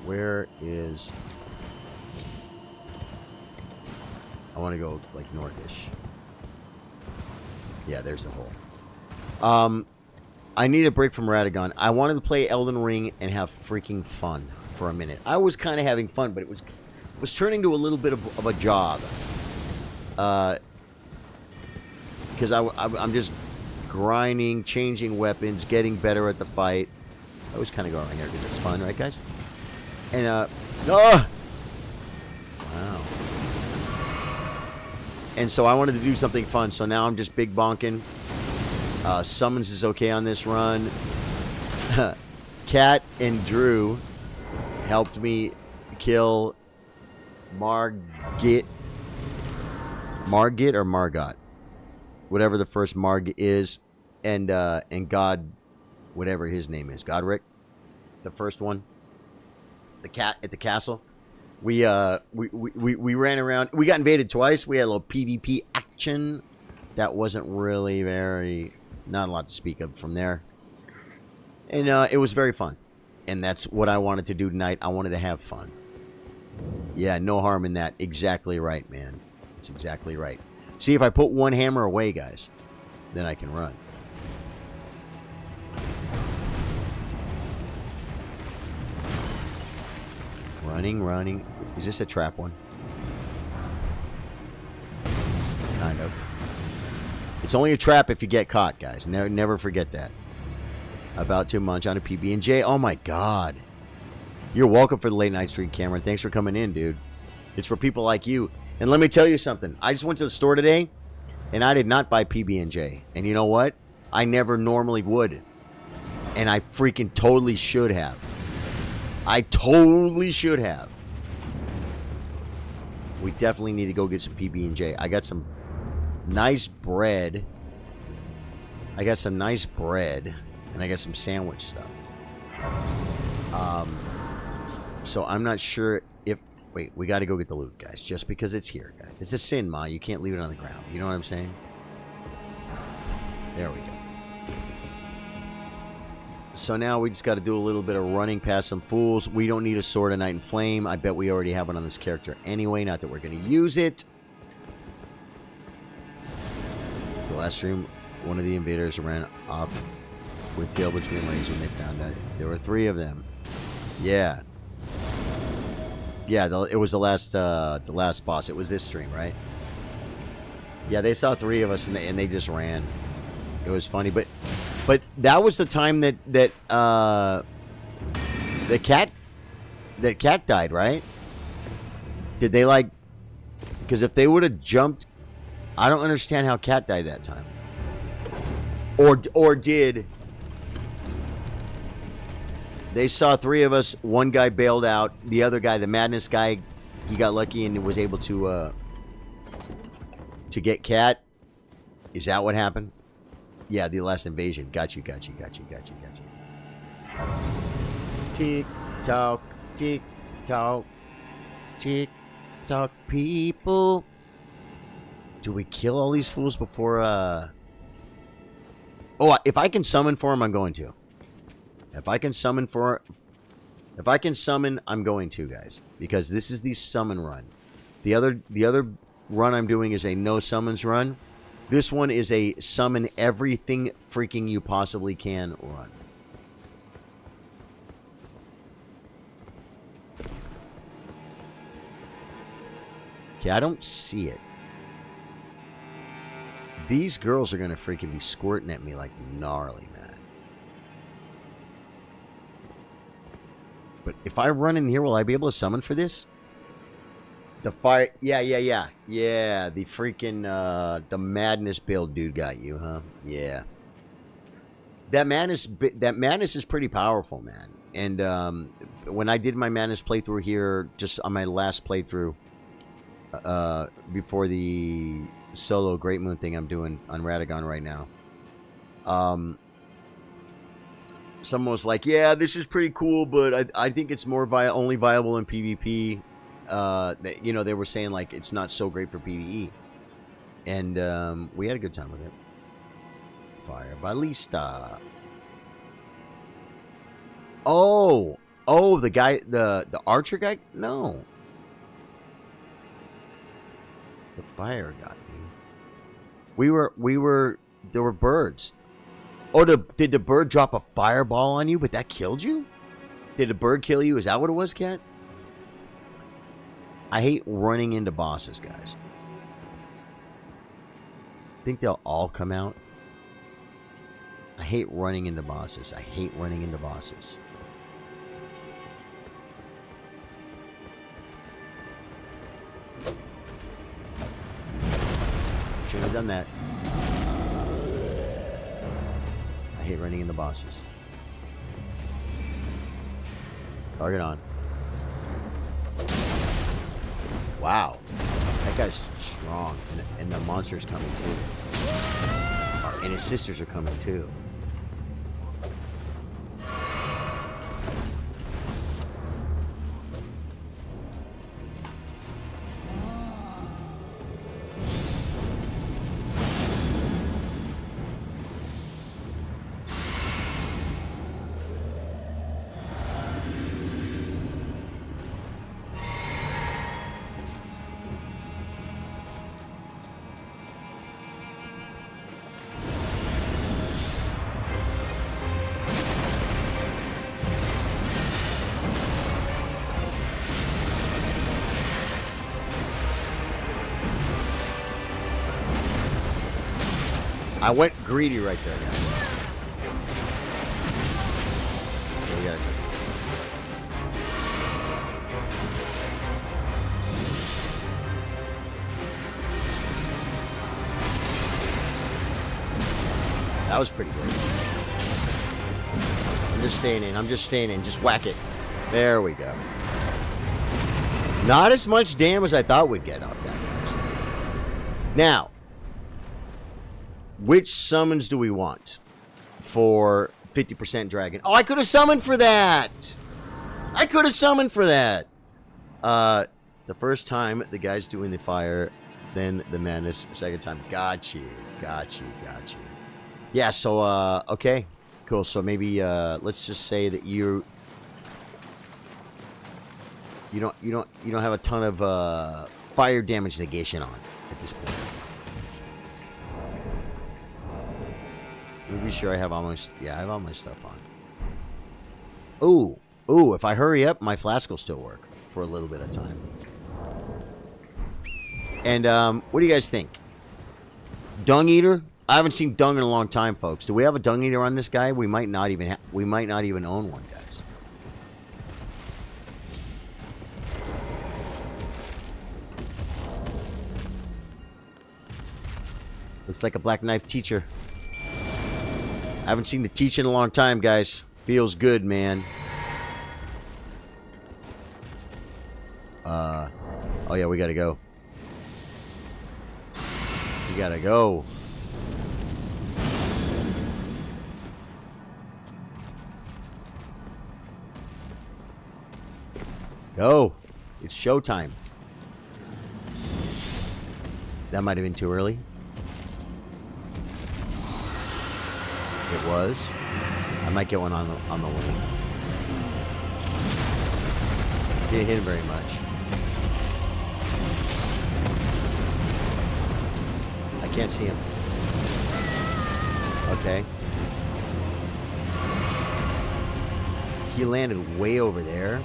Speaker 1: where is... I want to go, like, northish. Yeah, there's the hole. I need a break from Radagon. I wanted to play Elden Ring and have freaking fun for a minute. I was kind of having fun, but it was turning to a little bit of a job. Because I'm just grinding, changing weapons, getting better at the fight. I always kind of go around here because it's fun, right, guys? And, oh! Wow. And so I wanted to do something fun, so now I'm just big bonking. Summons is okay on this run. Kat and Drew helped me kill Margit or Margot, whatever the first Marg is, and God, whatever his name is, Godric, the first one, the cat at the castle. We ran around. We got invaded twice. We had a little PvP action. That wasn't really not a lot to speak of from there. And it was very fun. And that's what I wanted to do tonight. I wanted to have fun. Yeah, no harm in that. Exactly right, man. That's exactly right. See, if I put one hammer away, guys, then I can run. Running. Is this a trap one? Kind of. It's only a trap if you get caught, guys. Never forget that. About to munch on a PB&J. Oh, my God. You're welcome for the late night stream, Cameron. Thanks for coming in, dude. It's for people like you. And let me tell you something. I just went to the store today, and I did not buy PB&J. And you know what? I never normally would. And I freaking totally should have. I totally should have. We definitely need to go get some PB&J. I got some nice bread. And I got some sandwich stuff. So I'm not sure if... Wait, we got to go get the loot, guys. Just because it's here, guys. It's a sin, Ma. You can't leave it on the ground. You know what I'm saying? There we go. So now we just got to do a little bit of running past some fools. We don't need a Sword of Night and Flame. I bet we already have it on this character anyway. Not that we're going to use it. The last stream, one of the invaders ran off with tail between legs when they found out there were 3 of them. Yeah. Yeah, it was the last boss. It was this stream, right? Yeah, they saw 3 of us and they just ran. It was funny, but that was the time that the cat died, right? Did they like? Because if they would have jumped, I don't understand how Cat died that time. Or did they saw 3 of us? One guy bailed out. The other guy, the madness guy, he got lucky and was able to get Cat. Is that what happened? Yeah, the last invasion. Got you. Tick tock, tick tock, tick tock, people. Do we kill all these fools before? Oh, if I can summon for them, I'm going to. If I can summon, I'm going to, guys, because this is the summon run. The other run I'm doing is a no summons run. This one is a summon everything freaking you possibly can run. Okay, I don't see it. These girls are gonna freaking be squirting at me like gnarly, man. But if I run in here, will I be able to summon for this? The fire... Yeah. The freaking, the madness build dude got you, huh? Yeah. That madness is pretty powerful, man. And, when I did my madness playthrough here, just on my last playthrough, before the solo Great Moon thing I'm doing on Radagon right now, someone was like, yeah, this is pretty cool, but I think it's more only viable in PvP. You know, they were saying, like, it's not so great for PvE. And we had a good time with it. Fire Ballista. Oh, the guy, the archer guy? No. The fire got me. There were birds. Oh, did the bird drop a fireball on you, but that killed you? Did the bird kill you? Is that what it was, Cat? I hate running into bosses, guys. Think they'll all come out? I hate running into bosses. I hate running into bosses. Shouldn't have done that. I hate running into bosses. Target on. Wow. That guy's strong. And the monster's coming too. And his sisters are coming too. I went greedy right there, guys. Okay, we gotta go. That was pretty good. I'm just staying in. I'm just staying in. Just whack it. There we go. Not as much damage as I thought we'd get off that, guys. Now, which summons do we want for 50% dragon? Oh, I could have summoned for that. I could have summoned for that. The first time, the guy's doing the fire, then the madness. Second time, got you. Yeah. So, okay, cool. So maybe let's just say that you don't have a ton of fire damage negation on at this point. Be sure I have all my... Yeah, I have all my stuff on. Ooh, if I hurry up, my flask will still work for a little bit of time. And, what do you guys think? Dung Eater? I haven't seen Dung in a long time, folks. Do we have a Dung Eater on this guy? We might not even own one, guys. Looks like a Black Knife teacher. I haven't seen the teach in a long time, guys. Feels good, man. Oh yeah, we gotta go. We gotta go. Go. It's showtime. That might have been too early. It was. I might get one on the wing. Didn't hit him very much. I can't see him. Okay. He landed way over there.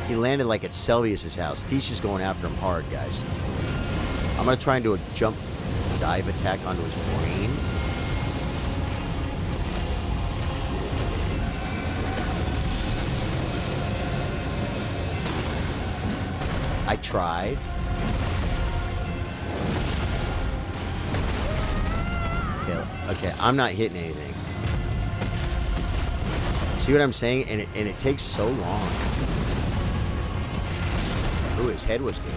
Speaker 1: He landed like at Selvius's house. Tisha's going after him hard, guys. I'm going to try and do a jump dive attack onto his brain. I tried. Okay, I'm not hitting anything. See what I'm saying? And it takes so long. Ooh, his head was good.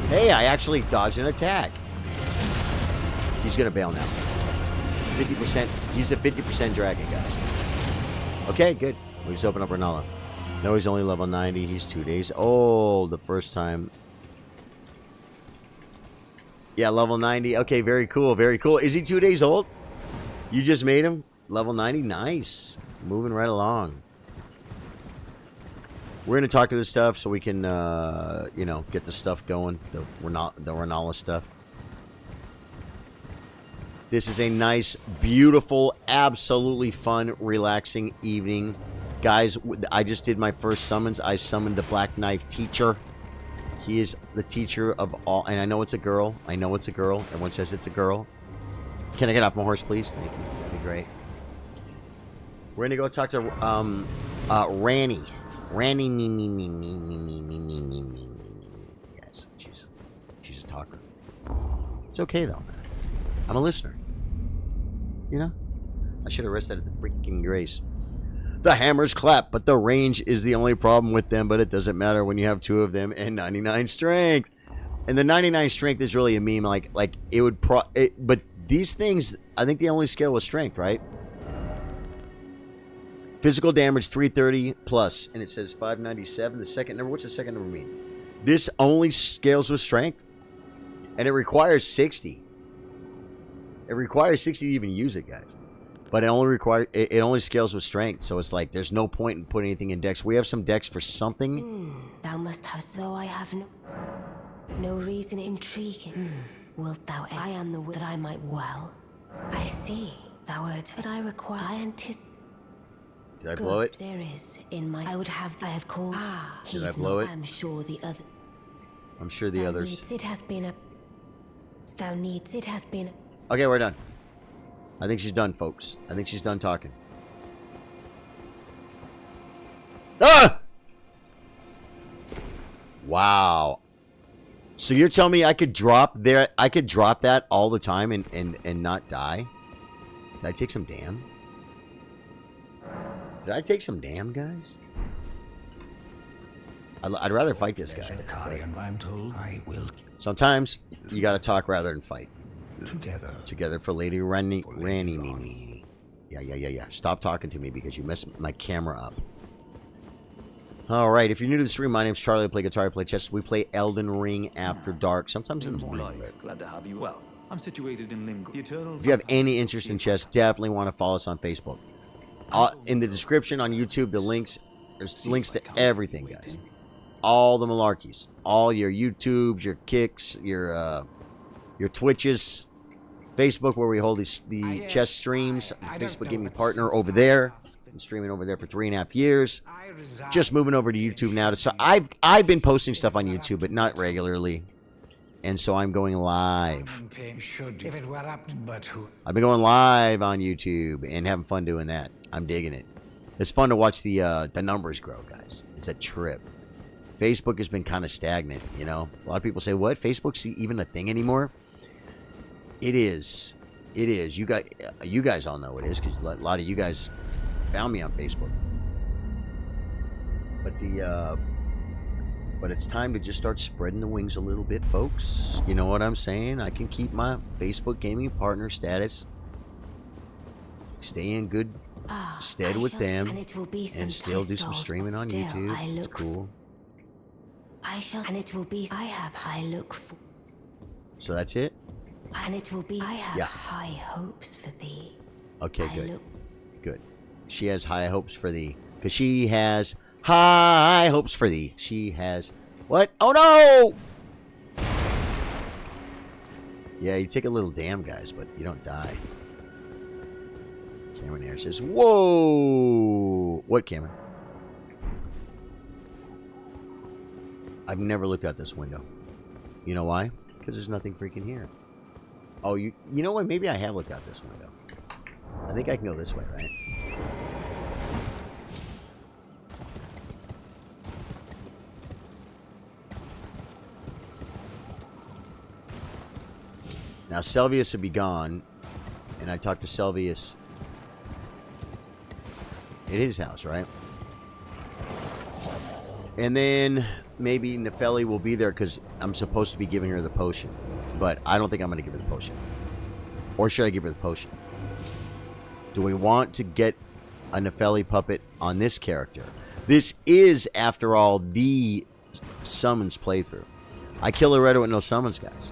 Speaker 1: Hey, I actually dodged an attack. He's gonna bail now. 50%. He's a 50% dragon, guys. Okay, good. We just open up Renala. No, he's only level 90. He's 2 days old the first time. Yeah, level 90. Okay, very cool. Very cool. Is he 2 days old? You just made him level 90? Nice. Moving right along. We're going to talk to this stuff so we can, you know, get the stuff going. The Renala stuff. This is a nice, beautiful, absolutely fun, relaxing evening. Guys, I just did my first summons. I summoned the Black Knife teacher. He is the teacher of all, and I know it's a girl. I know it's a girl. Everyone says it's a girl. Can I get off my horse, please? Thank you. That'd be great. We're gonna go talk to Ranny. Ranny, yes, she's a talker. It's okay though, man. I'm a listener. You know, I should have rested at the freaking Grace. The hammers clap, but the range is the only problem with them, but it doesn't matter when you have 2 of them and 99 strength. And the 99 strength is really a meme, like it would but these things, I think the only scale was strength, right? Physical damage 330 plus, and it says 597. The second number, what's the second number mean? This only scales with strength, and it requires 60. It requires 60 to even use it, guys. But it only scales with strength, so it's like there's no point in putting anything in dex. We have some dex for something.
Speaker 5: Thou must have, though I have no reason intriguing. Wilt thou? I am the that I might well. I see. Thou art, but I require. I anticipate.
Speaker 1: Did I blow it?
Speaker 5: There is in my. I would have. I have called.
Speaker 1: Did I blow it?
Speaker 5: I'm sure the other.
Speaker 1: I'm sure the others.
Speaker 5: It hath been a. Thou needs. It hath been.
Speaker 1: Okay, we're done. I think she's done, folks. I think she's done talking. Ah! Wow. So you're telling me I could drop there? I could drop that all the time and not die? Did I take some damn? Did I take some damn, guys? I'd rather fight this guy.
Speaker 2: I'm told I will.
Speaker 1: Sometimes you gotta talk rather than fight.
Speaker 2: Together
Speaker 1: for Lady Ranny. Yeah. Stop talking to me because you messed my camera up. Alright, if you're new to the stream, my name's Charlie. I play guitar, I play chess. We play Elden Ring after dark, sometimes in the morning.
Speaker 6: Glad to have you. Well, I'm situated in Limgo.
Speaker 1: If you have any interest in chess, definitely want to follow us on Facebook. In the description on YouTube, there's links to everything, guys. All the malarkeys. All your YouTubes, your Kicks, your Twitches, Facebook, where we hold the chess streams. Facebook Gaming Partner over there. Been streaming over there for 3.5 years. Just moving over to YouTube now. So I've been posting stuff on YouTube, but not regularly. And so I'm going live. I've been going live on YouTube and having fun doing that. I'm digging it. It's fun to watch the numbers grow, guys. It's a trip. Facebook has been kind of stagnant, you know. A lot of people say, "What? Facebook's even a thing anymore?" It is. It is. You guys all know it is because a lot of you guys found me on Facebook. But it's time to just start spreading the wings a little bit, folks. You know what I'm saying? I can keep my Facebook Gaming Partner status, stay in good stead with them, and still do some streaming on YouTube. It's cool.
Speaker 5: And it will be. I have high look for.
Speaker 1: So that's it.
Speaker 5: And it will be. I have high hopes for thee.
Speaker 1: Okay, good. Good. She has high hopes for thee. Because she has high hopes for thee. She has... What? Oh, no! Yeah, you take a little damn, guys, but you don't die. Cameron here says, whoa! What, Cameron? I've never looked out this window. You know why? Because there's nothing freaking here. Oh, you know what? Maybe I have looked out this window. I think I can go this way, right? Now, Selvius would be gone, and I talked to Selvius at his house, right? And then maybe Nefeli will be there because I'm supposed to be giving her the potion. But I don't think I'm going to give her the potion. Or should I give her the potion? Do we want to get a Nefeli puppet on this character? This is, after all, the summons playthrough. I kill Loretto with no summons, guys.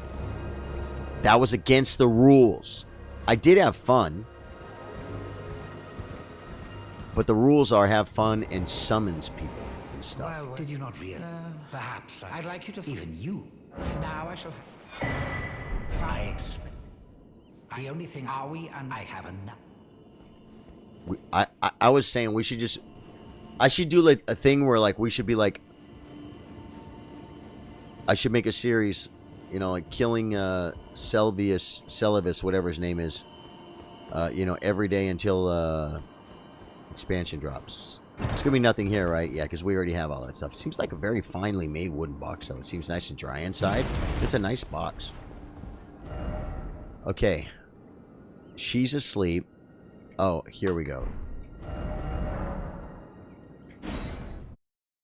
Speaker 1: That was against the rules. I did have fun. But the rules are have fun and summons people and stuff.
Speaker 2: Well, did you not realize? Perhaps I'd like you to... Even you. Now I shall... I expect... The only thing are we, and I have enough.
Speaker 1: I was saying we should just... I should do like a thing where like we should be like... I should make a series, you know, like killing Selvius, whatever his name is. You know, every day until expansion drops. There's gonna be nothing here, right? Yeah, because we already have all that stuff. It seems like a very finely made wooden box, though. It seems nice and dry inside. It's a nice box. Okay. She's asleep. Oh, here we go.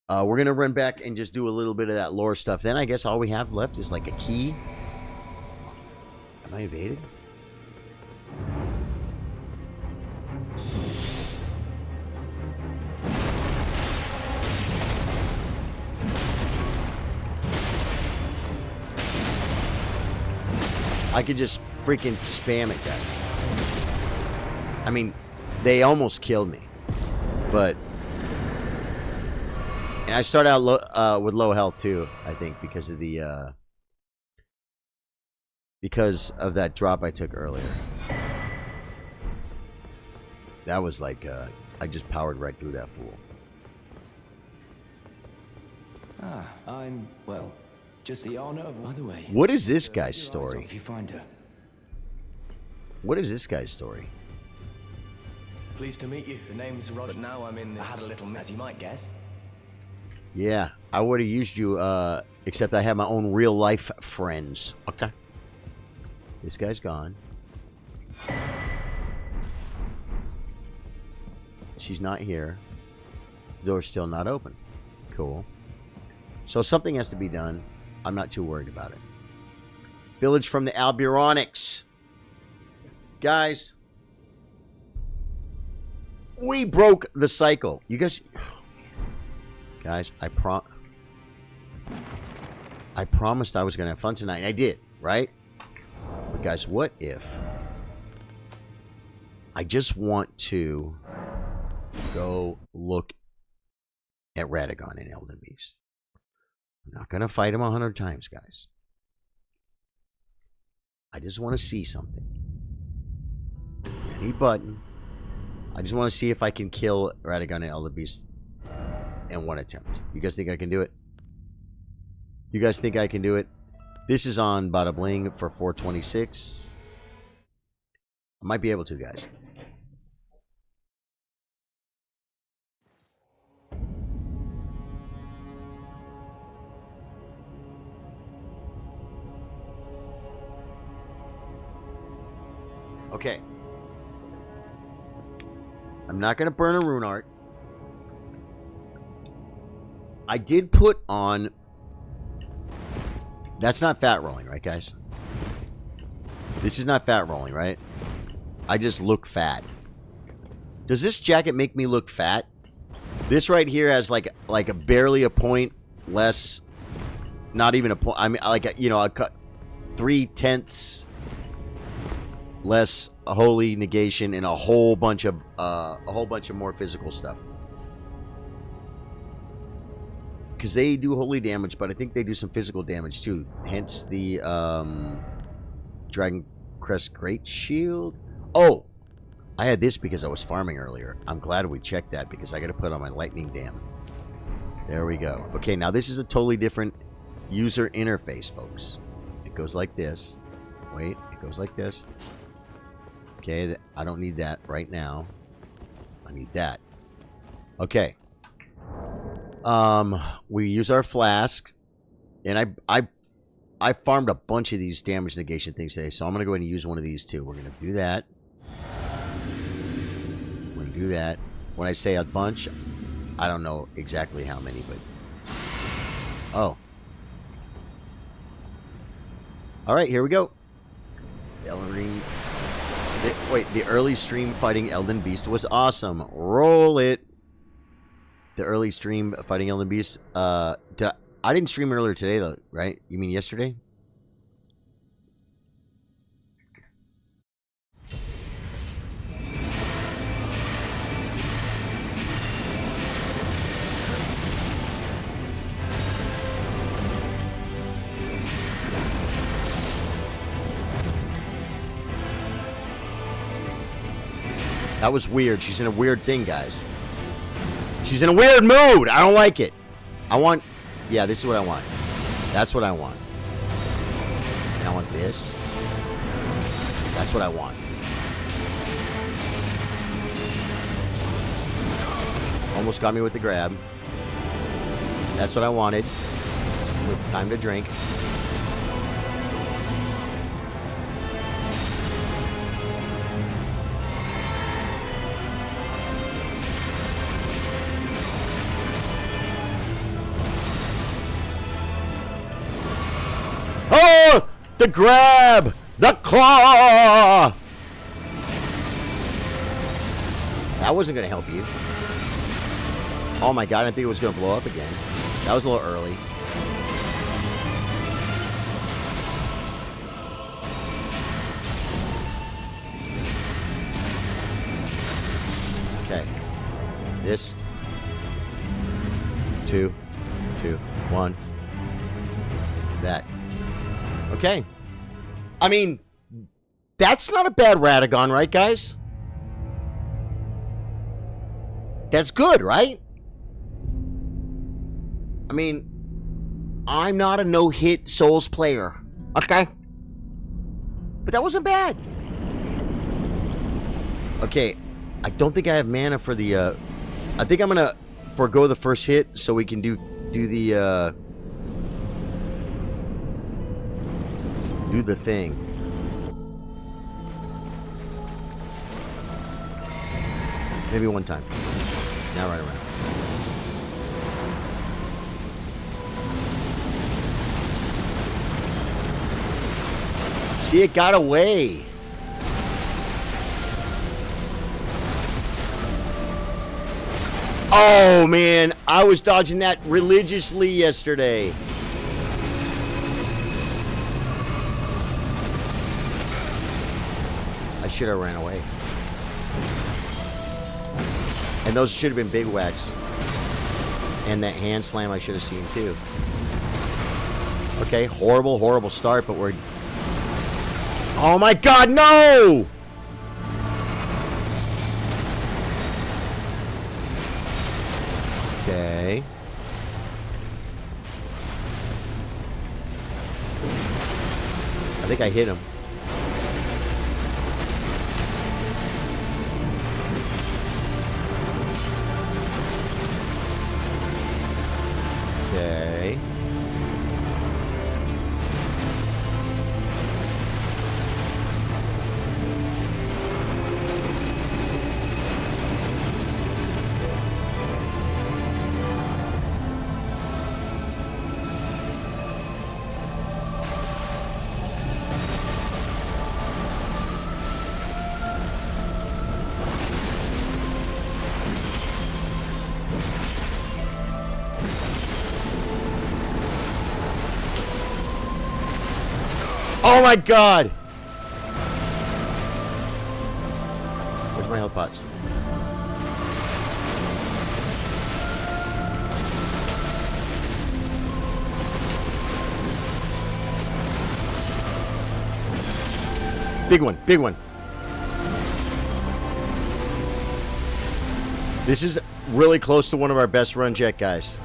Speaker 1: We're gonna run back and just do a little bit of that lore stuff. Then I guess all we have left is like a key. Am I invaded? I could just freaking spam it, guys. I mean, they almost killed me. But... And I start out with low health, too, I think, because of the... because of that drop I took earlier. That was like... I just powered right through that fool.
Speaker 6: I'm, well... Just the honor of... By the way...
Speaker 1: What is this guy's story?
Speaker 6: If you find her.
Speaker 1: What is this guy's story?
Speaker 7: Pleased to meet you. The name's Roger. But now I'm in the... I had a little mess, you might guess.
Speaker 1: Yeah, I would have used you, except I have my own real-life friends. Okay. This guy's gone. She's not here. Door's still not open. Cool. So something has to be done. I'm not too worried about it. Village from the Alberonics. Guys. We broke the cycle. You guys... Guys, I promised I was going to have fun tonight. And I did, right? But guys, what if... I just want to go look at Radagon and Elden Beast. I'm not going to fight him 100 times, guys. I just want to see something. Any button. I just want to see if I can kill Radagon and Elden Beast in one attempt. You guys think I can do it? You guys think I can do it? This is on Bada Bling for 426. I might be able to, guys. Okay. I'm not going to burn a rune art. I did put on... That's not fat rolling, right, guys? This is not fat rolling, right? I just look fat. Does this jacket make me look fat? This right here has like a barely a point less... Not even a point. I mean, like, you know, a cut 3/10 less a holy negation and a whole bunch of more physical stuff. Because they do holy damage, but I think they do some physical damage too. Hence the Dragon Crest Great Shield. Oh, I had this because I was farming earlier. I'm glad we checked that because I got to put on my lightning dam. There we go. Okay, now this is a totally different user interface, folks. It goes like this. Wait, it goes like this. Okay, I don't need that right now. I need that. Okay. We use our flask, and I farmed a bunch of these damage negation things today, so I'm gonna go ahead and use one of these too. We're gonna do that. We're gonna do that. When I say a bunch, I don't know exactly how many, but oh. All right, here we go. Elden Ring. Wait, the early stream fighting Elden Beast was awesome. Roll it. The early stream fighting Elden Beast. I didn't stream earlier today, though, right? You mean yesterday? That was weird. She's in a weird thing, guys. She's in a weird mood. I don't like it. I want... Yeah, this is what I want. That's what I want. And I want this. That's what I want. Almost got me with the grab. That's what I wanted. With time to drink. The grab! The claw! That wasn't going to help you. Oh my god, I didn't think it was going to blow up again. That was a little early. Okay. This. 2, 1. That. Okay. I mean, that's not a bad Radagon, right, guys? That's good, right? I mean, I'm not a no-hit Souls player, okay? But that wasn't bad. Okay, I don't think I have mana for the, I think I'm gonna forego the first hit so we can do the, do the thing. Maybe one time. Now right around. See, it got away. Oh, man. I was dodging that religiously yesterday. I should have ran away. And those should have been big whacks. And that hand slam I should have seen too. Okay, horrible, horrible start, but we're... Oh my god, no! Okay. I think I hit him. Okay. Oh my god! Where's my health pots? Big one, big one. This is really close to one of our best runs yet, guys.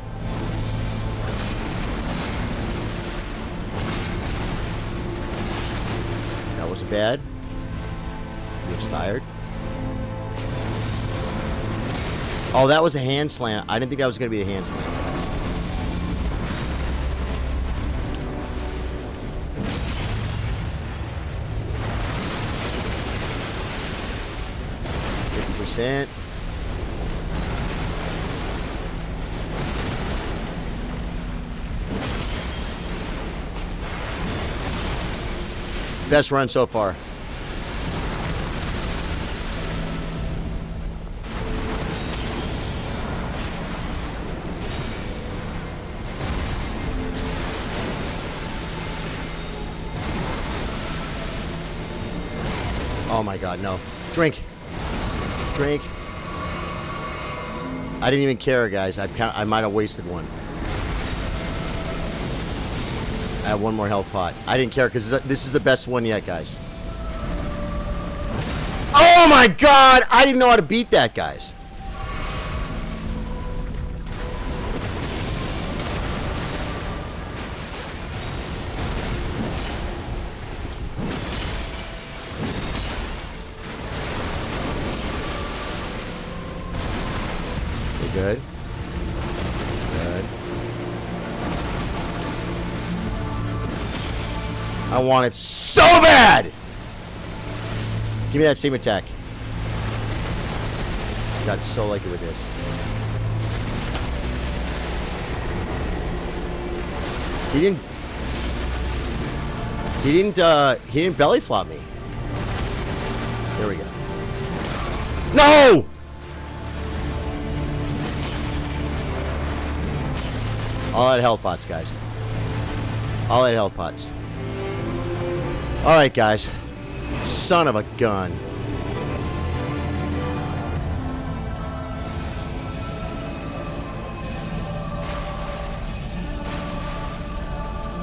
Speaker 1: That wasn't bad. You expired. Oh, that was a hand slam. I didn't think that was going to be a hand slam, guys. %. Best run so far. Oh my God, no. Drink. Drink. I didn't even care, guys. I might have wasted one. I have one more health pot. I didn't care because this is the best one yet, guys. Oh my God! I didn't know how to beat that, guys. Good. Good. I want it so bad! Give me that same attack. Got so lucky with this. He didn't belly flop me. There we go. No! All that health pots, guys. All that health pots. Alright, guys. Son of a gun.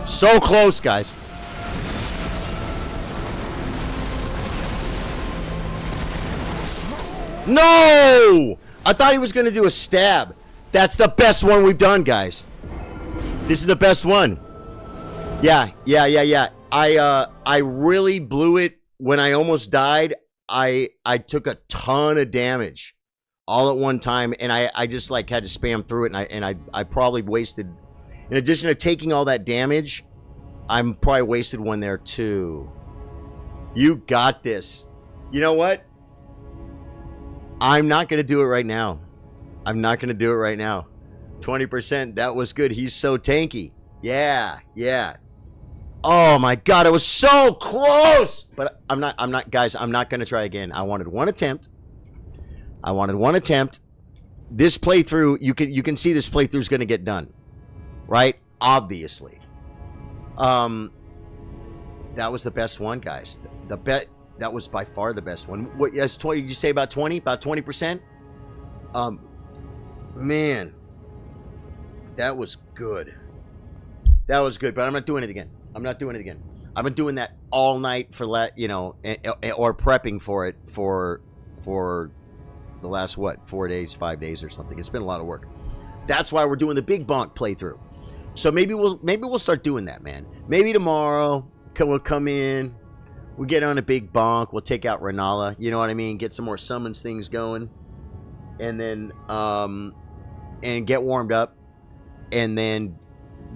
Speaker 1: So close, guys. No! I thought he was going to do a stab. That's the best one we've done, guys. This is the best one. Yeah. I really blew it when I almost died. I took a ton of damage all at one time, and I just like had to spam through it, and I probably wasted, in addition to taking all that damage, I'm probably wasted one there too. You got this. You know what? I'm not gonna do it right now. I'm not gonna do it right now. 20%. That was good. He's so tanky. Yeah. Oh my God, it was so close. But I'm not, guys. I'm not gonna try again. I wanted one attempt. This playthrough, you can see this playthrough is gonna get done, right? Obviously. That was the best one, guys. That was by far the best one. What? Yes, 20. Did you say about 20? About 20%? Man. That was good. That was good, but I'm not doing it again. I've been doing that all night for or prepping for it for the last 4 days, 5 days or something. It's been a lot of work. That's why we're doing the big bonk playthrough. So maybe we'll start doing that, man. Maybe tomorrow we'll come in, we'll get on a big bonk, we'll take out Renala, you know what I mean? Get some more summons things going, and then and get warmed up. And then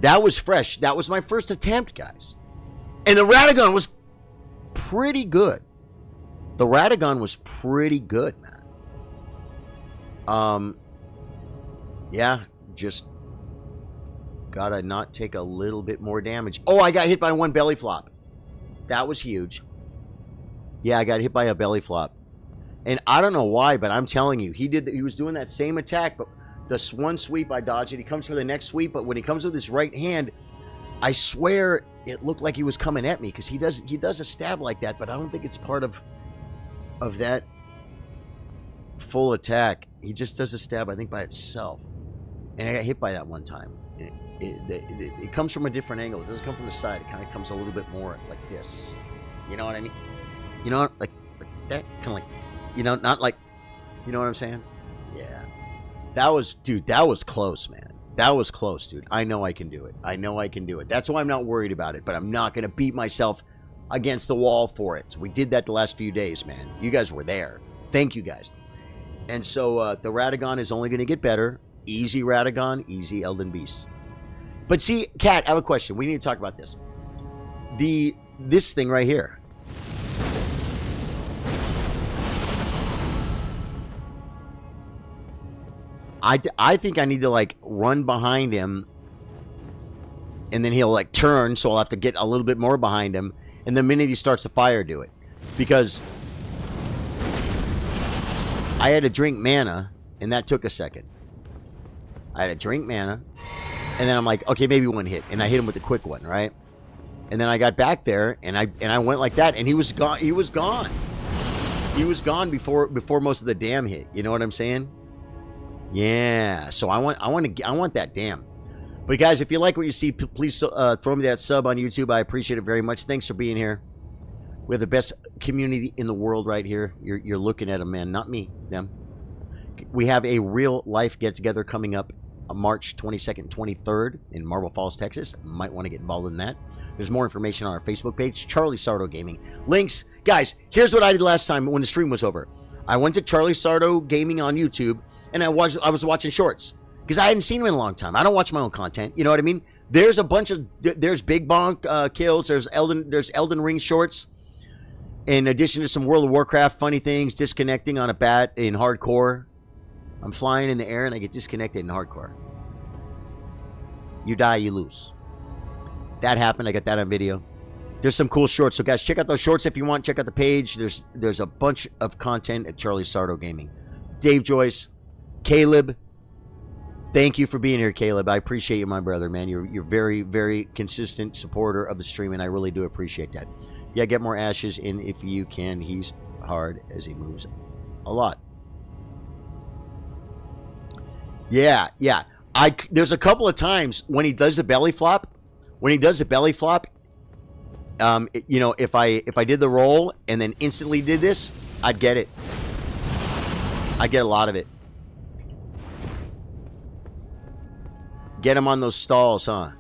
Speaker 1: that was fresh. That was my first attempt, guys. And the Radagon was pretty good. Man. Yeah, just gotta not take a little bit more damage. Oh, I got hit by one belly flop. That was huge. Yeah, I got hit by a belly flop. And I don't know why, but I'm telling you, he was doing that same attack, but this one sweep, I dodged it. He comes for the next sweep, but when he comes with his right hand, I swear it looked like he was coming at me, because he does a stab like that, but I don't think it's part of that full attack. He just does a stab, I think, by itself. And I got hit by that one time. It comes from a different angle. It doesn't come from the side. It kind of comes a little bit more like this. You know what I mean? You know, like that, kind of like, not like, you know what I'm saying? Yeah. That was, dude, that was close, man. That was close, dude. I know I can do it. I know I can do it. That's why I'm not worried about it, but I'm not going to beat myself against the wall for it. So we did that the last few days, man. You guys were there. Thank you, guys. And so the Radagon is only going to get better. Easy Radagon, easy Elden Beasts. But see, Kat, I have a question. We need to talk about this. This thing right here. I think I need to, like, run behind him, and then he'll, like, turn, so I'll have to get a little bit more behind him, and the minute he starts to fire, do it. Because I had to drink mana, and that took a second. I had to drink mana, and then I'm like, okay, maybe one hit, and I hit him with a quick one, right? And then I got back there, and I went like that, and he was gone. He was gone. He was gone before most of the dam hit. You know what I'm saying? Yeah. So I want that dam. But guys, if you like what you see, please throw me that sub on YouTube. I appreciate it very much. Thanks for being here. We have the best community in the world right here. You're looking at them, man. Not me, them. We have a real life get together coming up March 22nd, 23rd in Marble Falls, Texas. Might want to get involved in that. There's more information on our Facebook page, Charlie Sardo Gaming. Links. Guys, here's what I did last time when the stream was over. I went to Charlie Sardo Gaming on YouTube, and I was watching shorts because I hadn't seen him in a long time. I don't watch my own content. You know what I mean? There's a bunch of there's Big Bonk kills. There's Elden Ring shorts. In addition to some World of Warcraft funny things, disconnecting on a bat in hardcore. I'm flying in the air and I get disconnected in hardcore. You die, you lose. That happened. I got that on video. There's some cool shorts. So guys, check out those shorts if you want. Check out the page. There's a bunch of content at Charlie Sardo Gaming. Dave Joyce, Caleb. Thank you for being here, Caleb. I appreciate you, my brother, man. You're very, very consistent supporter of the stream, and I really do appreciate that. Yeah, get more ashes in if you can. He's hard as he moves a lot. Yeah. There's a couple of times when he does the belly flop. You know, if I did the roll and then instantly did this, I'd get it. I'd get a lot of it. Get him on those stalls, huh?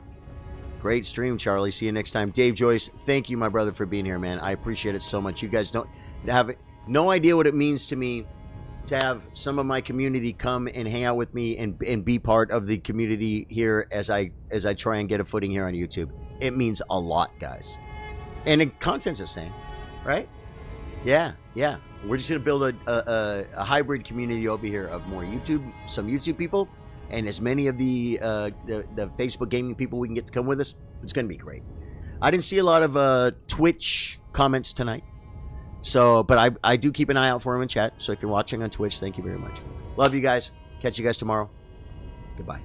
Speaker 1: Great stream, Charlie. See you next time. Dave Joyce, thank you, my brother, for being here, man. I appreciate it so much. You guys don't have no idea what it means to me to have some of my community come and hang out with me and be part of the community here as I try and get a footing here on YouTube. It means a lot, guys. And the content's the same, right? Yeah. We're just gonna build a hybrid community over here of more some YouTube people, and as many of the Facebook gaming people we can get to come with us. It's gonna be great. I didn't see a lot of Twitch comments tonight. So, but I do keep an eye out for him in chat. So if you're watching on Twitch, thank you very much. Love you guys. Catch you guys tomorrow. Goodbye.